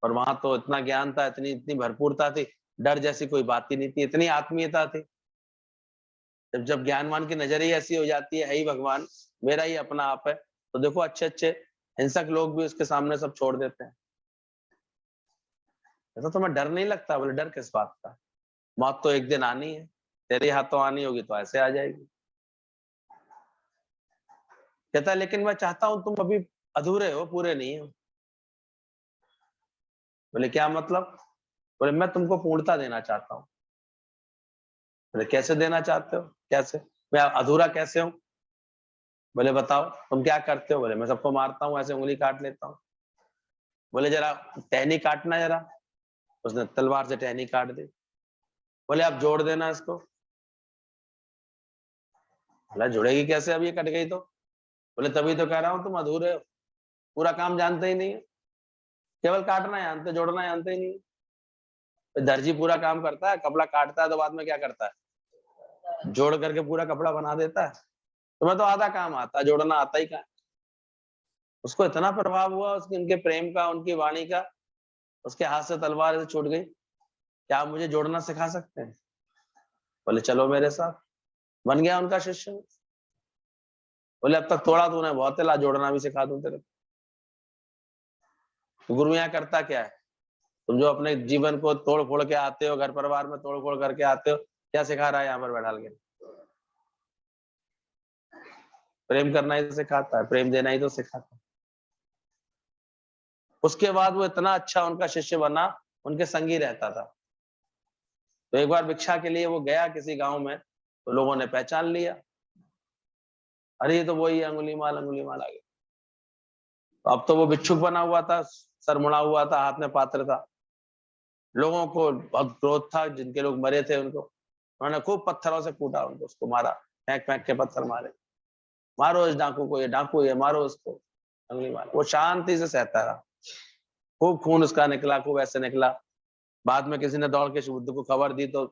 और वहां तो इतना ज्ञान था, इतनी भरपूरता थी, डर जैसी कोई बात ही नहीं थी, इतनी आत्मीयता थी। जब ज्ञानवान की नजर ही ऐसी हो जाती है ही भगवान, मेरा ही अपना आप है, तो देखो अच्छे अच्छे हिंसक लोग भी उसके सामने सब छोड़ देते हैं। ऐसा तुम्हें डर नहीं लगता? बोले डर किस बात का, मौत तो एक दिन आनी है, तेरे हाथों आनी होगी तो ऐसे आ जाएगी। कहता लेकिन मैं चाहता हूं, तुम अभी अधूरे हो, पूरे नहीं हो। बोले क्या मतलब? बोले मैं तुमको पूर्णता देना चाहता हूँ। बोले कैसे देना चाहते हो? कैसे? मैं अधूरा कैसे हूँ? बोले बताओ तुम क्या करते हो? बोले मैं सबको मारता हूँ, ऐसे उंगली काट लेता हूँ। बोले जरा टहनी काटना जरा। उसने तलवार से टहनी काट दी। बोले आप जोड़ देना इसको। बोला जुड़ेगी कैसे, अब ये कट गई तो? बोले तभी तो कह रहा हूँ तुम अधूरे हो, पूरा काम जानते ही नहीं है, केवल काटना जानते, जोड़ना जानते ही नहीं। तो दर्जी पूरा काम करता है, कपड़ा काटता है तो बाद में क्या करता है, जोड़ करके पूरा कपड़ा बना देता है। तुम्हें तो आधा काम आता है, जोड़ना आता ही कहाँ। उसको इतना प्रभाव हुआ उसके, उनके प्रेम का, उनकी वाणी का, उसके हाथ से तलवार ऐसे छूट गई। क्या आप मुझे जोड़ना सिखा सकते हैं? बोले चलो मेरे साथ। बन गया उनका शिष्य। बोले अब तक तोड़ा तूने बहुत है, ला जोड़ना भी सिखा दूं तेरे को। तो गुरु यहाँ करता क्या है? तुम जो अपने जीवन को तोड़ फोड़ के आते हो, घर परिवार में तोड़ फोड़ करके आते हो, क्या सिखा रहा है यहाँ पर बैठा के? प्रेम करना ही तो सिखाता है, प्रेम देना ही तो सिखाता है। उसके बाद वो इतना अच्छा उनका शिष्य बना, उनके संगी रहता था। तो एक बार भिक्षा के लिए वो गया किसी गांव में, तो लोगों ने पहचान लिया, अरे ये तो वही अंगुलीमाल आ गया। तो अब तो वो भिक्षुक बना हुआ था, सर मुड़ा हुआ था, हाथ में पात्र था। लोगों को बहुत क्रोध था, जिनके लोग मरे थे उनको उन्होंने खूब पत्थरों से कूटा, उनको उसको मारा, फेंक फेंक के पत्थर मारे। मारो इस डाकू को, ये डाकू है, मारो उसको, अंगुलीमाल। वो शांति से सहता रहा। खूब खून उसका निकला, खूब ऐसे निकला। बाद में किसी ने दौड़ के बुद्ध को खबर दी, तो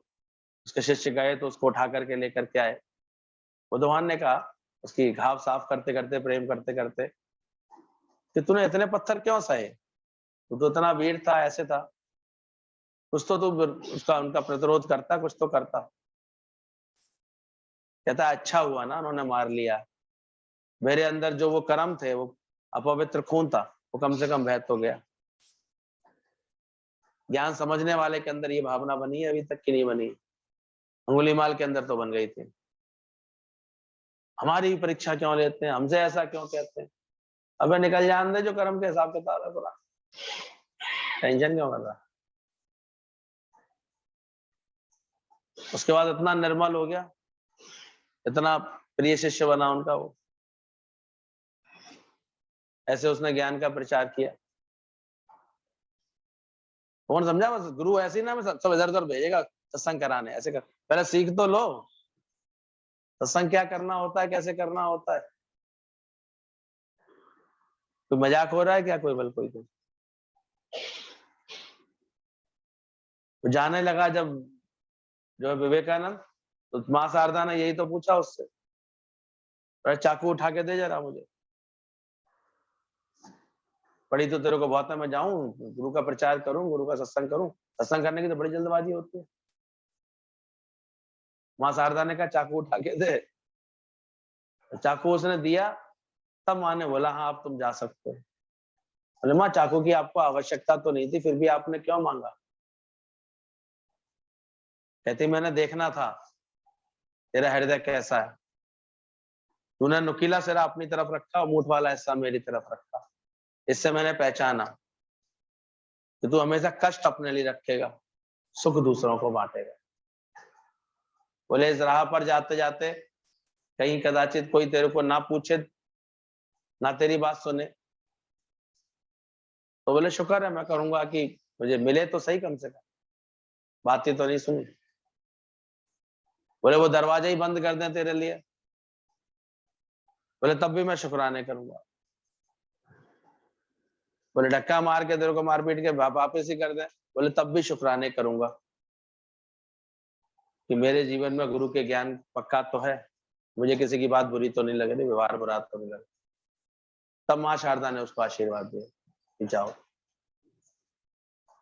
उसके शिष्य गए तो उसको उठा करके लेकर के आए। बुद्धवान ने कहा उसकी घाव साफ करते करते, प्रेम करते करते, कि तूने इतने पत्थर क्यों सहे? तू तो इतना वीर था, ऐसे था, कुछ तो तू उसका उनका प्रतिरोध करता, कुछ तो करता। कहता अच्छा हुआ ना उन्होंने मार लिया, मेरे अंदर जो वो कर्म थे, वो अपवित्र खून था, वो कम से कम बह तो गया। ज्ञान समझने वाले के अंदर ये भावना बनी है, अभी तक की नहीं बनी। अंगुलीमाल के अंदर तो बन गई थी। हमारी परीक्षा क्यों लेते हैं, हमसे ऐसा क्यों कहते हैं? अबे निकल जान दे, जो कर्म के हिसाब किताब है पूरा, टेंशन क्यों कर रहा? उसके बाद इतना निर्मल हो गया, इतना प्रिय शिष्य बना उनका वो। ऐसे उसने ज्ञान का प्रचार किया। कौन समझा? बस गुरु ऐसे ही ना, मैं सब इधर उधर भेजेगा सत्संग कराने, ऐसे कर, पहले सीख तो लो सत्संग क्या करना होता है, कैसे करना होता है। कोई मजाक हो रहा है क्या? कोई बल कोई तो जाने लगा जब जो है विवेकानंद, तो मां शारदा ने यही तो पूछा उससे, अरे चाकू उठा के दे जरा मुझे, पढ़ी तो तेरे को बहुत है, मैं जाऊं गुरु का प्रचार करूं, गुरु का सत्संग करूं। सत्संग करने की तो बड़ी जल्दबाजी होती है। मां शारदा ने कहा चाकू उठा के दे, चाकू उसने दिया। तब मां ने बोला हाँ अब तुम जा सकते हो। बोले मां चाकू की आपको आवश्यकता तो नहीं थी, फिर भी आपने क्यों मांगा? कहती मैंने देखना था तेरा हृदय कैसा है, तूने नुकीला सिरा अपनी तरफ रखा और मूठ वाला हिस्सा मेरी तरफ रखा। इससे मैंने पहचाना कि तू हमेशा कष्ट अपने लिए रखेगा, सुख दूसरों को बांटेगा। बोले इस राह पर जाते जाते कहीं कदाचित कोई तेरे को ना पूछे ना तेरी बात सुने। तो बोले शुक्र है, मैं करूंगा कि मुझे मिले तो सही, कम से कम बातें तो नहीं सुनी। बोले वो दरवाजा ही बंद कर दें तेरे लिए, बोले तब भी मैं शुक्राने करूंगा। बोले धक्का मार के तेरे को मारपीट के वापस ही कर दें, बोले तब भी शुक्राने करूंगा कि मेरे जीवन में गुरु के ज्ञान पक्का तो है, मुझे किसी की बात बुरी तो नहीं लग रही, व्यवहार बुरा तो नहीं लग रहा। तब माँ शारदा ने उसको आशीर्वाद दिया कि जाओ,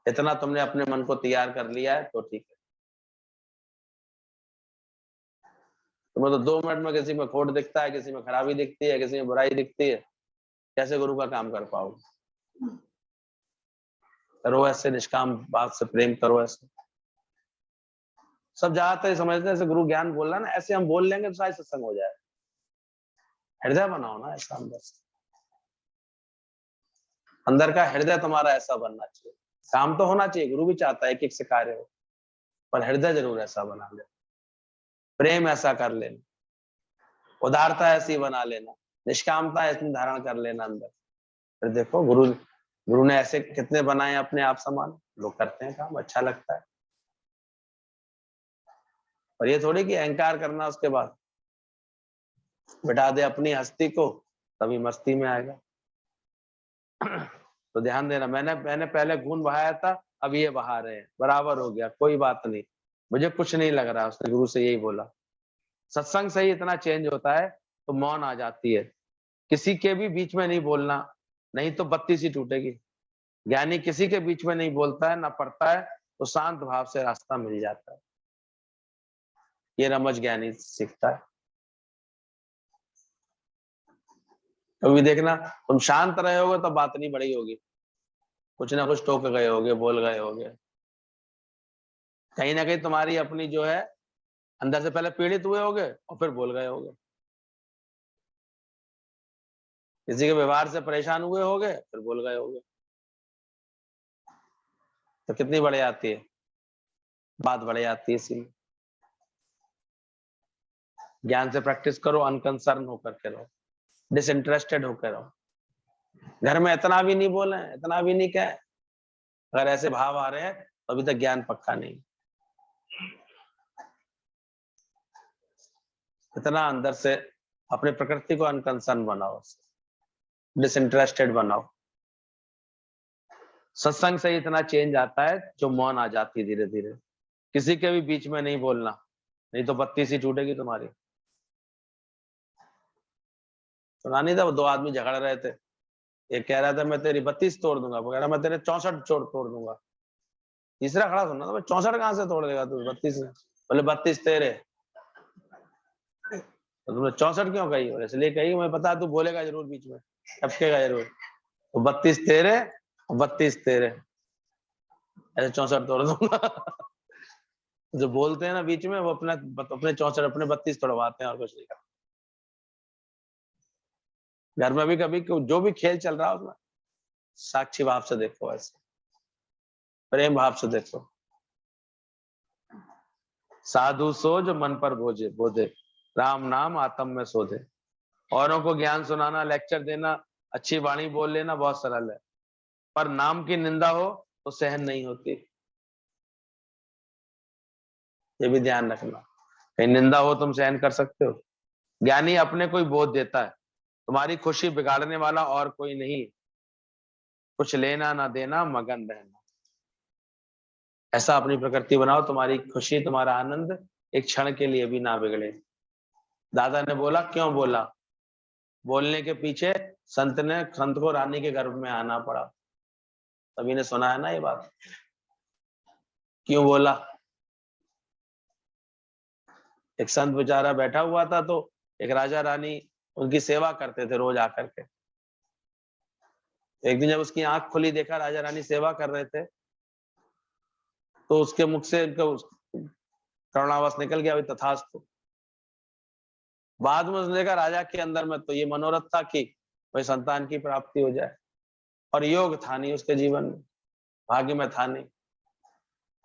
इतना तुमने अपने मन को तैयार कर लिया है तो ठीक है। तुम्हें तो 2 मिनट में किसी में खोट दिखता है, किसी में खराबी दिखती है, किसी में बुराई दिखती है, कैसे गुरु का काम कर पाओगे? करो ऐसे निष्काम बात से, प्रेम करो ऐसे। सब ज्यादातर समझते हैं ऐसे गुरु ज्ञान बोल रहा है ना, ऐसे हम बोल लेंगे तो शायद सत्संग हो जाए। हृदय बनाओ ना ऐसा अंदर से, अंदर का हृदय तुम्हारा ऐसा बनना चाहिए। काम तो होना चाहिए, गुरु भी चाहता है कि एक से कार्य हो, पर हृदय जरूर ऐसा बना ले, प्रेम ऐसा कर लेना, उदारता ऐसी बना लेना, निष्कामता ऐसी धारण कर लेना अंदर। फिर देखो गुरु ने ऐसे कितने बनाए अपने आप समान, लोग करते हैं काम, अच्छा लगता है। और ये थोड़ी कि अहंकार करना उसके बाद बिठा दे अपनी हस्ती को, तभी मस्ती में आएगा। तो ध्यान देना, मैंने पहले खून बहाया था, अब ये बहा रहे हैं, बराबर हो गया, कोई बात नहीं, मुझे कुछ नहीं लग रहा। उसने गुरु से यही बोला। सत्संग से ही इतना चेंज होता है, तो मौन आ जाती है, किसी के भी बीच में नहीं बोलना, नहीं तो बत्ती सी टूटेगी। ज्ञानी किसी के बीच में नहीं बोलता है, ना पढ़ता है, तो शांत भाव से रास्ता मिल जाता है। ये रमज ज्ञानी सीखता है। कभी देखना तुम शांत रहे होगे तो बात नहीं बड़ी होगी, कुछ ना कुछ टोक गए होगे, बोल गए होगे, कहीं ना कहीं तुम्हारी अपनी जो है अंदर से पहले पीड़ित हुए होगे और फिर बोल गए होगे। किसी के व्यवहार से परेशान हुए होगे, फिर बोल गए होगे। तो कितनी बड़ी आती है बात, बड़ी आती है। इसीलिए ज्ञान से प्रैक्टिस करो, अनकंसर्न होकर के रहो, डिसइंटरेस्टेड होकर रहो। घर में इतना भी नहीं बोले, इतना भी नहीं कहे, अगर ऐसे भाव आ रहे हैं तो अभी तक ज्ञान पक्का नहीं। इतना अंदर से अपने प्रकृति को अनकंसर्न बनाओ, डिसइंटरेस्टेड बनाओ। सत्संग से इतना चेंज आता है, जो मौन आ जाती है धीरे धीरे। किसी के भी बीच में नहीं बोलना, नहीं तो बत्ती सी टूटेगी तुम्हारी। सुना नहीं था, वो 2 आदमी झगड़ रहे थे, एक कह रहा था मैं तेरी 32 तोड़ दूंगा, वो कह रहा मैं तेरे 64 तोड़ दूंगा। तीसरा खड़ा सुना था, 64 कहां से तोड़ देगा तू, 32 में। बोले 32 तेरे। तो तुमने 64 क्यों कही? और इसलिए कही, मैं पता तू बोलेगा जरूर बीच में, टपकेगा जरूर। तो 32 तेरे, 32 तेरे, ऐसे 64 तोड़ दूंगा। जो बोलते हैं ना बीच में, वो अपने 64 अपने 32 तोड़वाते हैं और कुछ नहीं करते। घर में भी कभी जो भी खेल चल रहा है उसमें साक्षी भाव से देखो, ऐसे प्रेम भाव से देखो। साधु सो जो मन पर बोधे, राम नाम आत्म में सोधे। औरों को ज्ञान सुनाना, लेक्चर देना, अच्छी वाणी बोल लेना बहुत सरल है, पर नाम की निंदा हो तो सहन नहीं होती। ये भी ध्यान रखना, कहीं निंदा हो तुम सहन कर सकते हो? ज्ञानी अपने को ही बोध देता है, तुम्हारी खुशी बिगाड़ने वाला और कोई नहीं। कुछ लेना ना देना, मगन रहना। ऐसा अपनी प्रकृति बनाओ, तुम्हारी खुशी, तुम्हारा आनंद एक क्षण के लिए भी ना बिगड़े। दादा ने बोला, क्यों बोला? बोलने के पीछे संत को रानी के गर्भ में आना पड़ा। सभी ने सुना है ना ये बात, क्यों बोला? एक संत बेचारा बैठा हुआ था, तो एक राजा रानी उनकी सेवा करते थे रोज आकर के। एक दिन जब उसकी आंख खुली, देखा राजा रानी सेवा कर रहे थे, तो उसके मुख से करुणावश निकल गया, तथास्तु। बाद में उसने देखा राजा के अंदर में तो ये मनोरथ था कि वही संतान की प्राप्ति हो जाए, और योग था नहीं उसके जीवन में, भाग्य में था नहीं।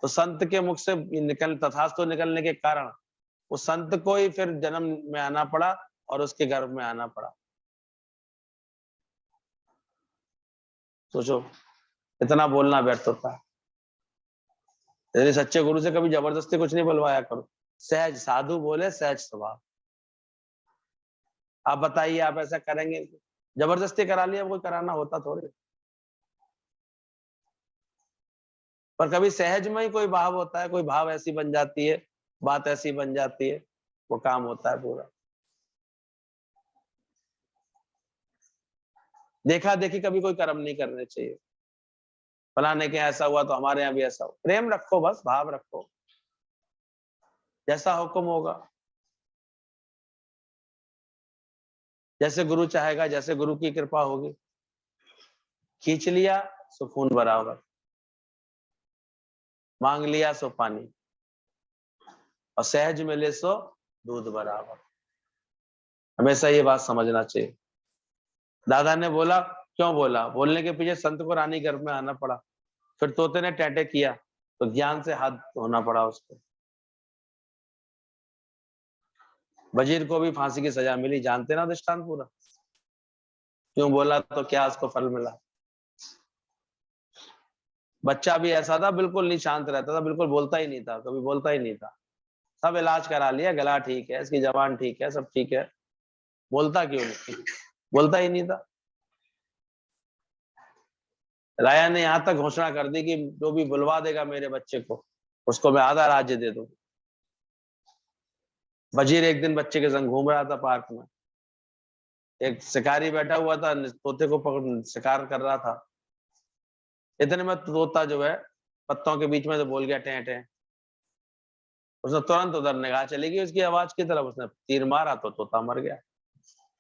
तो संत के मुख से तथास्तु निकलने के कारण उस संत को ही फिर जन्म में आना पड़ा और उसके गर्भ में आना पड़ा। सोचो इतना बोलना व्यर्थ होता है। यदि सच्चे गुरु से कभी जबरदस्ती कुछ नहीं बुलवाया करो, सहज साधु बोले सहज स्वभाव। आप बताइए आप ऐसा करेंगे? जबरदस्ती करा लिया, कोई कराना होता थोड़े। पर कभी सहज में ही कोई भाव होता है, कोई भाव ऐसी बन जाती है, बात ऐसी बन जाती है, वो काम होता है पूरा। देखा देखी कभी कोई कर्म नहीं करने चाहिए, फलाने के ऐसा हुआ तो हमारे यहाँ भी ऐसा हो। प्रेम रखो, बस भाव रखो, जैसा हुक्म होगा, जैसे गुरु चाहेगा, जैसे गुरु की कृपा होगी। खींच लिया सो खून बराबर, मांग लिया सो पानी, और सहज मिले सो दूध बराबर। हमेशा ये बात समझना चाहिए। दादा ने बोला, क्यों बोला? बोलने के पीछे संत को रानी गर्भ में आना पड़ा, फिर तोते ने टैटे किया तो ज्ञान से हाथ धोना पड़ा उसको। वजीर को भी फांसी की सजा मिली, जानते ना दृष्टांत पूरा। क्यों बोला तो क्या उसको फल मिला? बच्चा भी ऐसा था, बिल्कुल नहीं शांत रहता था, बिल्कुल बोलता ही नहीं था, कभी बोलता ही नहीं था। सब इलाज करा लिया, गला ठीक है, इसकी जबान ठीक है, सब ठीक है, बोलता क्यों नहीं? बोलता ही नहीं था। राया ने यहां तक घोषणा कर दी कि जो भी बुलवा देगा मेरे बच्चे को, उसको मैं आधा राज्य दे दूं। वजीर एक दिन बच्चे के संग घूम रहा था पार्क में, एक शिकारी बैठा हुआ था, तोते को पकड़ शिकार कर रहा था। इतने में तोता जो है पत्तों के बीच में से बोल गया टें टें। उसने तुरंत उधर निगाह चली गई उसकी आवाज की तरफ, उसने तीर मारा तो तोता मर गया।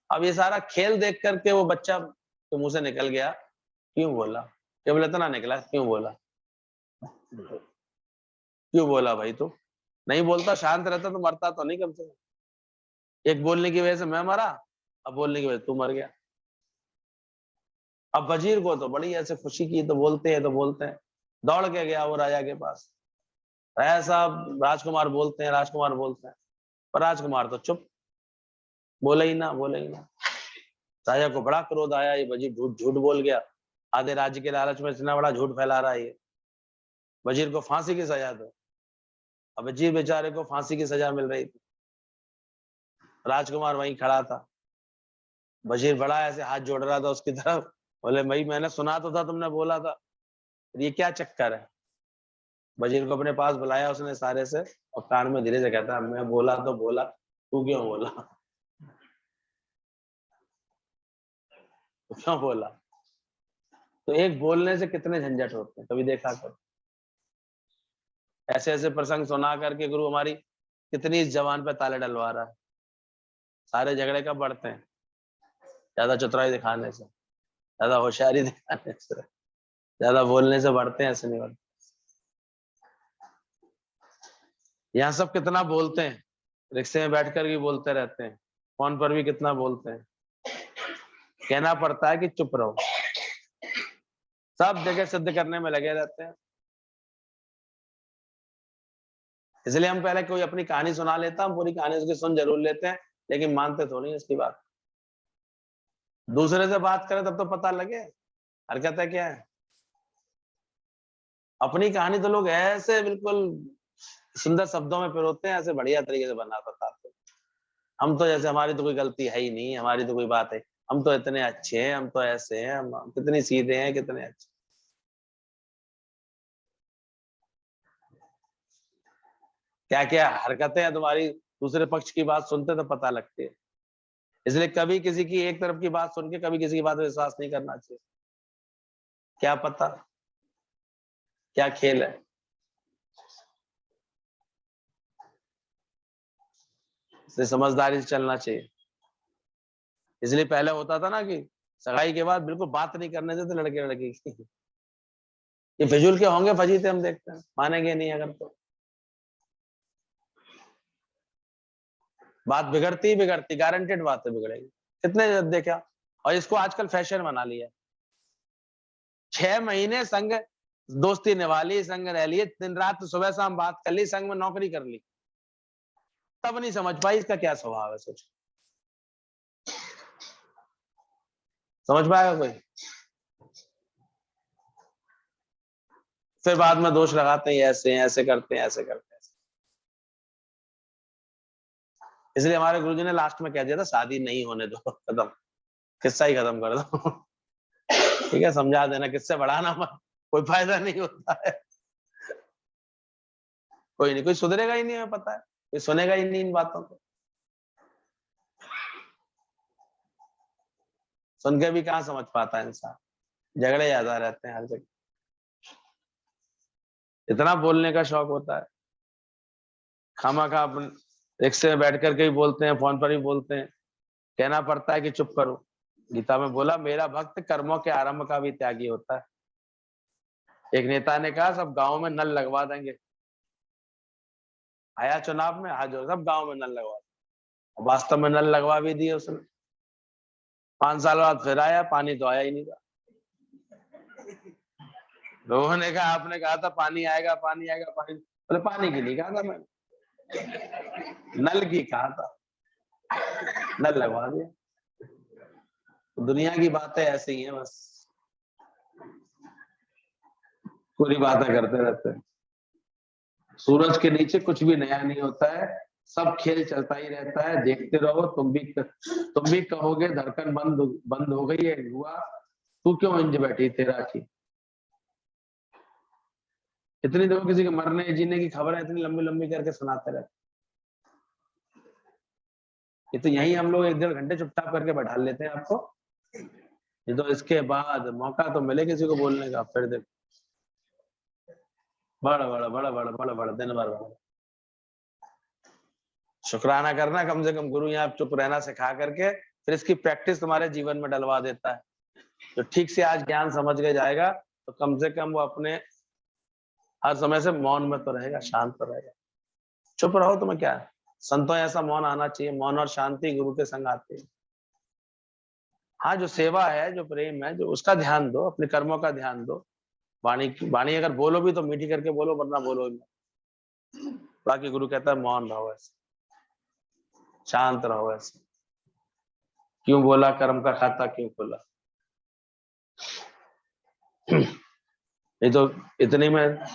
अब ये सारा खेल देख करके वो बच्चा तो मुंह से निकल गया, क्यों बोला? केवल इतना निकला, क्यों बोला? क्यों बोला भाई? तू नहीं बोलता, शांत रहता तो मरता तो नहीं कम से कम। एक बोलने की वजह से मैं मरा, अब बोलने की वजह से तू मर गया। अब वजीर को तो बड़ी ऐसे खुशी की, तो बोलते हैं तो बोलते हैं। दौड़ के गया वो राजा के पास, राजा साहब राजकुमार बोलते हैं, राजकुमार बोलते हैं। पर राजकुमार तो चुप, बोले ही ना, बोले ही ना। राजा को बड़ा क्रोध आया, ये वजीर झूठ झूठ बोल गया, आधे राज्य के लालच में इतना बड़ा झूठ फैला रहा है ये, वजीर को फांसी की सजा दो। अब वजीर बेचारे को फांसी की सजा मिल रही थी, राजकुमार वहीं खड़ा था, वजीर बड़ा ऐसे हाथ जोड़ रहा था उसकी तरफ, बोले भाई मैंने सुना तो था, तुमने बोला था, ये क्या चक्कर है? वजीर को अपने पास बुलाया उसने सारे से, और कान में धीरे से कहता, मैं बोला तो बोला, तू क्यों बोला? तो क्यों बोला? तो एक बोलने से कितने झंझट होते हैं, कभी देखा करो। ऐसे ऐसे प्रसंग सुना करके गुरु हमारी कितनी इस जवान पे ताले डलवा रहा है। सारे झगड़े कब बढ़ते हैं? ज्यादा चतुराई दिखाने से, ज्यादा होशियारी दिखाने से, ज्यादा बोलने से बढ़ते हैं, ऐसे नहीं बढ़ते। यहाँ सब कितना बोलते हैं, रिक्शे में बैठकर भी बोलते रहते हैं, फोन पर भी कितना बोलते हैं। कहना पड़ता है कि चुप रहो, सब जगह सिद्ध करने में लगे रहते हैं। इसलिए हम पहले कोई अपनी कहानी सुना लेता, हम पूरी कहानी उसकी सुन जरूर लेते हैं, लेकिन मानते थोड़ी इसकी बात। दूसरे से बात करें तब तो पता लगे हरकत है क्या है। अपनी कहानी तो लोग ऐसे बिल्कुल सुंदर शब्दों में पिरोते हैं, ऐसे बढ़िया तरीके से बना बताते हैं। हम तो जैसे हमारी तो कोई गलती है ही नहीं, हमारी तो कोई बात है, हम तो इतने अच्छे हैं, हम तो ऐसे हैं, हम कितने सीधे हैं, कितने अच्छे। क्या क्या हरकतें हैं तुम्हारी, दूसरे पक्ष की बात सुनते तो पता लगती है। इसलिए कभी किसी की एक तरफ की बात सुन के कभी किसी की बात पे विश्वास नहीं करना चाहिए। क्या पता क्या खेल है। इसलिए समझदारी से चलना चाहिए। इसलिए पहले होता था ना कि सगाई के बाद बिल्कुल बात नहीं करने देते लड़के लड़की की। ये फिजूल के होंगे फजीते, हम देखते हैं, मानेंगे नहीं अगर तो बात बिगड़ती ही बिगड़ती, गारंटेड बात है बिगड़ेगी। कितने देखा, और इसको आजकल फैशन बना लिया। 6 महीने संग दोस्ती निभा ली, संग रह लिए, दिन रात सुबह शाम बात कर ली, संग में नौकरी कर ली, तब नहीं समझ पाई इसका क्या स्वभाव है। सोच समझ पाएगा कोई? फिर बाद में दोष लगाते हैं, ऐसे हैं, ऐसे करते हैं, ऐसे करते हैं। इसलिए हमारे गुरुजी ने लास्ट में कह दिया था, शादी नहीं होने दो, खत्म, किस्सा ही खत्म कर दो। ठीक है, समझा देना, किससे बढ़ाना मत, कोई फायदा नहीं होता है। कोई नहीं, कोई सुधरेगा ही नहीं, हमें पता है, कोई सुनेगा ही नहीं इन बातों को। सुन के भी कहाँ समझ पाता है इंसान, झगड़े ज्यादा रहते हैं हर जगह। इतना बोलने का शौक होता है, खामखा अपन रिक्शे में बैठ करके भी बोलते हैं, फोन पर भी बोलते हैं, कहना पड़ता है कि चुप करो। गीता में बोला, मेरा भक्त कर्मों के आरंभ का भी त्यागी होता है। एक नेता ने कहा, सब गांव में नल लगवा देंगे। आया चुनाव में, आज सब गांव में नल लगवा, वास्तव में नल लगवा भी दिए उसने। 5 साल बाद फिर आया, पानी तो आया ही नहीं था। लोगों ने कहा, आपने कहा था पानी आएगा, पानी आएगा, पानी, बोले पानी की नहीं कहा था मैंने, नल की कहा था, नल लगवा दिया। दुनिया की बातें ऐसी हैं, बस पूरी बातें करते रहते हैं। सूरज के नीचे कुछ भी नया नहीं होता है, सब खेल चलता ही रहता है, देखते रहो। तुम भी कहोगे धड़कन बंद हो गई है, हुआ तू क्यों इंज बैठी तेरा की। इतनी देखो, किसी के मरने जीने की खबर है, इतनी लंबी लंबी करके सुनाते रहते। ये तो यही हम लोग 1-1.5 घंटे चुपचाप करके बैठा लेते हैं आपको। ये तो इसके बाद मौका तो मिले किसी को बोलने का, फिर देखो बड़ा दिन भर बड़ा। शुक्राना करना, कम से कम गुरु यहाँ चुप रहना सिखा करके फिर इसकी प्रैक्टिस तुम्हारे जीवन में डलवा देता है। जो ठीक से आज ज्ञान समझ के जाएगा तो कम से कम वो अपने हर समय से मौन में तो रहेगा, शांत तो रहेगा। चुप रहो तुम्हें क्या है, संतों ऐसा मौन आना चाहिए, मौन और शांति गुरु के संग आती है। हाँ, जो सेवा है, जो प्रेम है, जो उसका ध्यान दो, अपने कर्मों का ध्यान दो। वाणी अगर बोलो भी तो मीठी करके बोलो, वरना बोलो ही मत। बाकी गुरु कहता है मौन रहो, ऐसे शांत रहो, ऐसे। क्यों बोला कर्म का खाता क्यों खोला। ये तो इतनी में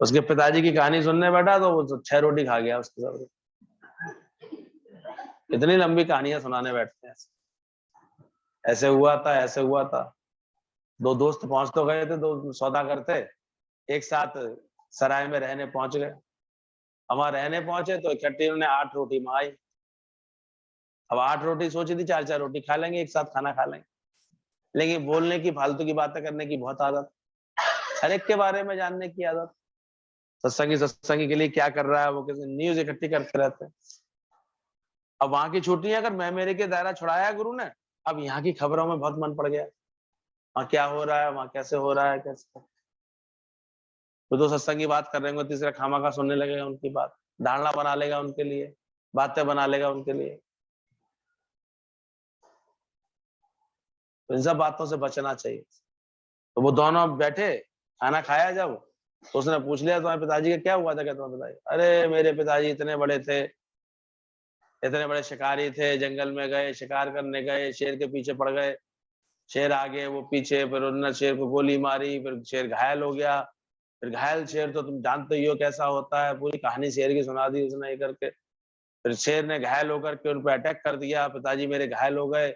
उसके पिताजी की कहानी सुनने बैठा तो वो 6 रोटी खा गया उसके साथ। इतनी लंबी कहानियां सुनाने बैठते हैं, ऐसे हुआ था, ऐसे हुआ था। 2 दोस्त पहुंच तो गए थे, 2 सौदा करते, एक साथ सराय में रहने पहुंच गए। वहां रहने पहुंचे तो इकट्ठी उन्होंने 8 रोटी मंगाई। अब 8 रोटी सोची थी 4-4 रोटी खा लेंगे, एक साथ खाना खा लेंगे। लेकिन बोलने की, फालतू की बातें करने की बहुत आदत, हर एक के बारे में जानने की आदत। सत्संगी के लिए क्या कर रहा है वो, किसी न्यूज इकट्ठी करते रहते हैं। अब वहां की छुट्टियां अगर मैं मेरे के दायरा छुड़ाया गुरु ने, अब यहाँ की खबरों में बहुत मन पड़ गया, वहां क्या हो रहा है, वहां कैसे हो रहा है, कैसे। तो सत्संगी बात कर रहे होंगे, तीसरा खामखा सुनने लगेगा उनकी बात, धारणा बना लेगा उनके लिए, बातें बना लेगा उनके लिए। तो इन सब बातों से बचना चाहिए। तो वो दोनों बैठे, खाना खाया जब, तो उसने पूछ लिया तुम्हारे पिताजी का क्या हुआ था, क्या तुम्हारे पिताजी, अरे मेरे पिताजी इतने बड़े थे, इतने बड़े शिकारी थे, जंगल में गए, शिकार करने गए, शेर के पीछे पड़ गए, शेर आगे वो पीछे, फिर उन्होंने शेर को गोली मारी, फिर शेर घायल हो गया, फिर घायल शेर तो तुम जानते ही हो कैसा होता है, पूरी कहानी शेर की सुना दी उसने ये करके। फिर शेर ने घायल होकर के उन पर अटैक कर दिया, पिताजी मेरे घायल हो गए,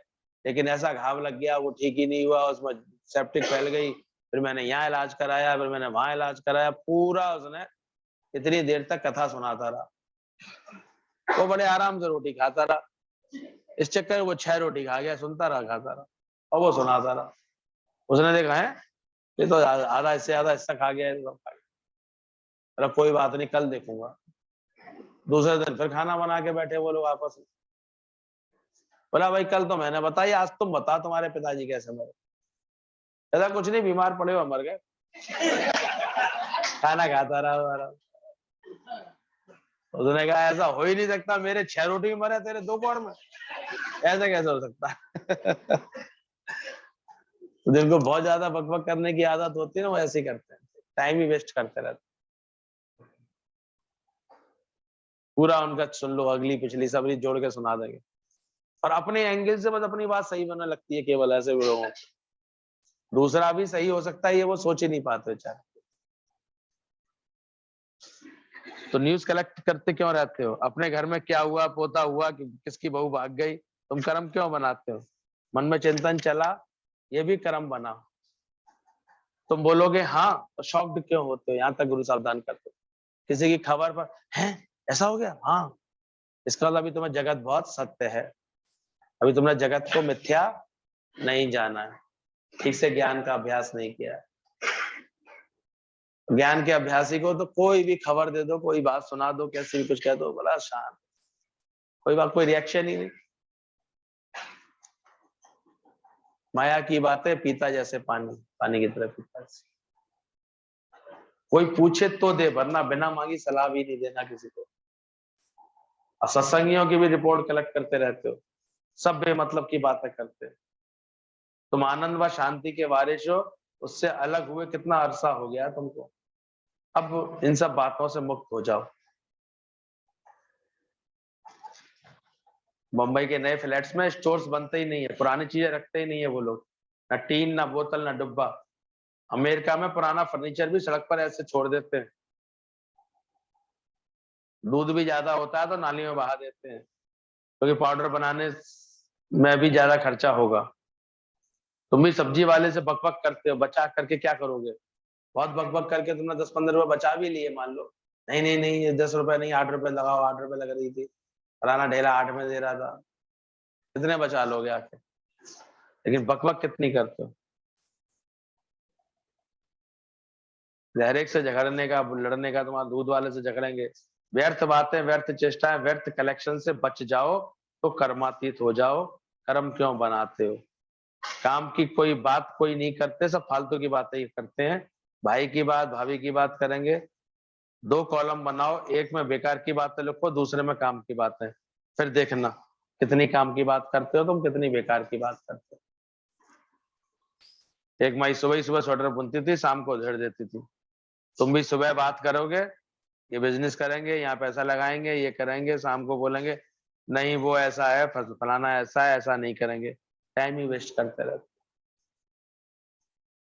लेकिन ऐसा घाव लग गया वो ठीक ही नहीं हुआ, उसमें सेप्टिक फैल गई, फिर मैंने यहाँ इलाज कराया, फिर मैंने वहां इलाज कराया, पूरा उसने इतनी देर तक कथा सुनाता रहा। वो बड़े आराम से रोटी खाता रहा, इस चक्कर में वो 6 रोटी खा गया, सुनता रहा, खाता रहा, और वो सुनाता रहा। उसने देखा है ये तो आधा इससे ज्यादा हिस्सा खा गया है, सब खा गया, कोई बात नहीं, कल देखूंगा। दूसरे दिन फिर खाना बना के बैठे वो लोग आपस में। बोला भाई कल तो मैंने बताई, आज तुम बता तुम्हारे पिताजी कैसे मरे। ऐसा कुछ नहीं, बीमार पड़े हुए मर गए। खाना खाता रहा। उसने कहा ऐसा हो ही नहीं सकता, मेरे 6 रोटी में मरे, तेरे 2 कौड़ में, ऐसे कैसे हो सकता है। जिनको बहुत ज्यादा बकबक करने की आदत होती है ना, वो ऐसे ही करते हैं, टाइम ही वेस्ट करते रहते। पूरा उनका सुन लो, अगली पिछली सब जोड़ के सुना देंगे, और अपने एंगल से बस अपनी बात सही बनने लगती है केवल, ऐसे लोगों। दूसरा भी सही हो सकता है, ये वो सोच ही नहीं पाते बेचारे। तो न्यूज कलेक्ट करते क्यों रहते हो? अपने घर में क्या हुआ, पोता हुआ, किसकी बहू भाग गई, तुम कर्म क्यों बनाते हो? मन में चिंतन चला, ये भी कर्म बना। तुम बोलोगे हाँ, तो शॉक्ड क्यों होते हो? यहाँ तक गुरु सावधान करते हो। किसी की खबर पर है ऐसा हो गया, हाँ, इसका मतलब अभी तुम्हें जगत बहुत सत्य है, अभी तुमने जगत को मिथ्या नहीं जाना है, ठीक से ज्ञान का अभ्यास नहीं किया है। ज्ञान के अभ्यासी को तो कोई भी खबर दे दो, कोई बात सुना दो, कैसे भी कुछ कह दो, बड़ा शांत, कोई बात, कोई रिएक्शन ही नहीं। माया की बातें पीता जैसे पानी, पानी की तरह पीता है। कोई पूछे तो दे, वरना बिना मांगी सलाह भी नहीं देना किसी को। और सत्संगियों की भी रिपोर्ट कलेक्ट करते रहते हो, सब बेमतलब की बातें करते हो। तुम आनंद व शांति के वारिश हो, उससे अलग हुए कितना अरसा हो गया तुमको। अब इन सब बातों से मुक्त हो जाओ। मुंबई के नए फ्लैट्स में स्टोर्स बनते ही नहीं है, पुरानी चीजें रखते ही नहीं है वो लोग, ना टीन, ना बोतल, ना डिब्बा। अमेरिका में पुराना फर्नीचर भी सड़क पर ऐसे छोड़ देते हैं। दूध भी ज्यादा होता है तो नाली में बहा देते हैं, क्योंकि पाउडर बनाने में भी ज्यादा खर्चा होगा। तुम भी सब्जी वाले से बकबक करते हो, बचा करके क्या करोगे? बहुत बकबक करके तुमने 10-15 रुपए बचा भी लिए, मान लो, नहीं नहीं नहीं, ये 10 रुपए नहीं, 8 रुपए लगाओ, 8 रुपए लग रही थी, फलाना ढेला 8 में दे रहा था, कितने बचा लोगे आके? लेकिन बकबक कितनी करते हो? हर एक से झगड़ने का, लड़ने का, तुम्हारा दूध वाले से झगड़ेंगे। व्यर्थ बातें, व्यर्थ चेष्टाएं, व्यर्थ कलेक्शन से बच जाओ तो कर्मातीत हो जाओ। कर्म क्यों बनाते हो? काम की कोई बात कोई नहीं करते, सब फालतू की बातें ही करते हैं। भाई की बात, भाभी की बात करेंगे, 2 कॉलम बनाओ, एक में बेकार की बातें लिखो, दूसरे में काम की बातें, फिर देखना कितनी काम की बात करते हो तुम, कितनी बेकार की बात करते हो। एक माई सुबह ही सुबह स्वेटर बुनती थी, शाम को उधेड़ देती थी। तुम भी सुबह बात करोगे, ये बिजनेस करेंगे, यहाँ पैसा लगाएंगे, ये करेंगे, शाम को बोलेंगे नहीं वो ऐसा है, फलाना ऐसा है, ऐसा नहीं करेंगे। टाइम ही वेस्ट करते रहते।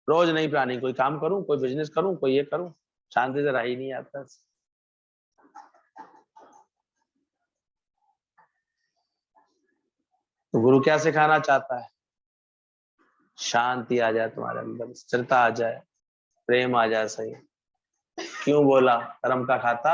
रोज नई प्लानिंग, कोई काम करूं, कोई बिजनेस करूं, कोई ये करूं, शांति से रह ही नहीं आता। तो गुरु क्या सिखाना चाहता है? शांति आ जाए तुम्हारे अंदर, स्थिरता आ जाए, प्रेम आ जाए। सही क्यों बोला? कर्म का खाता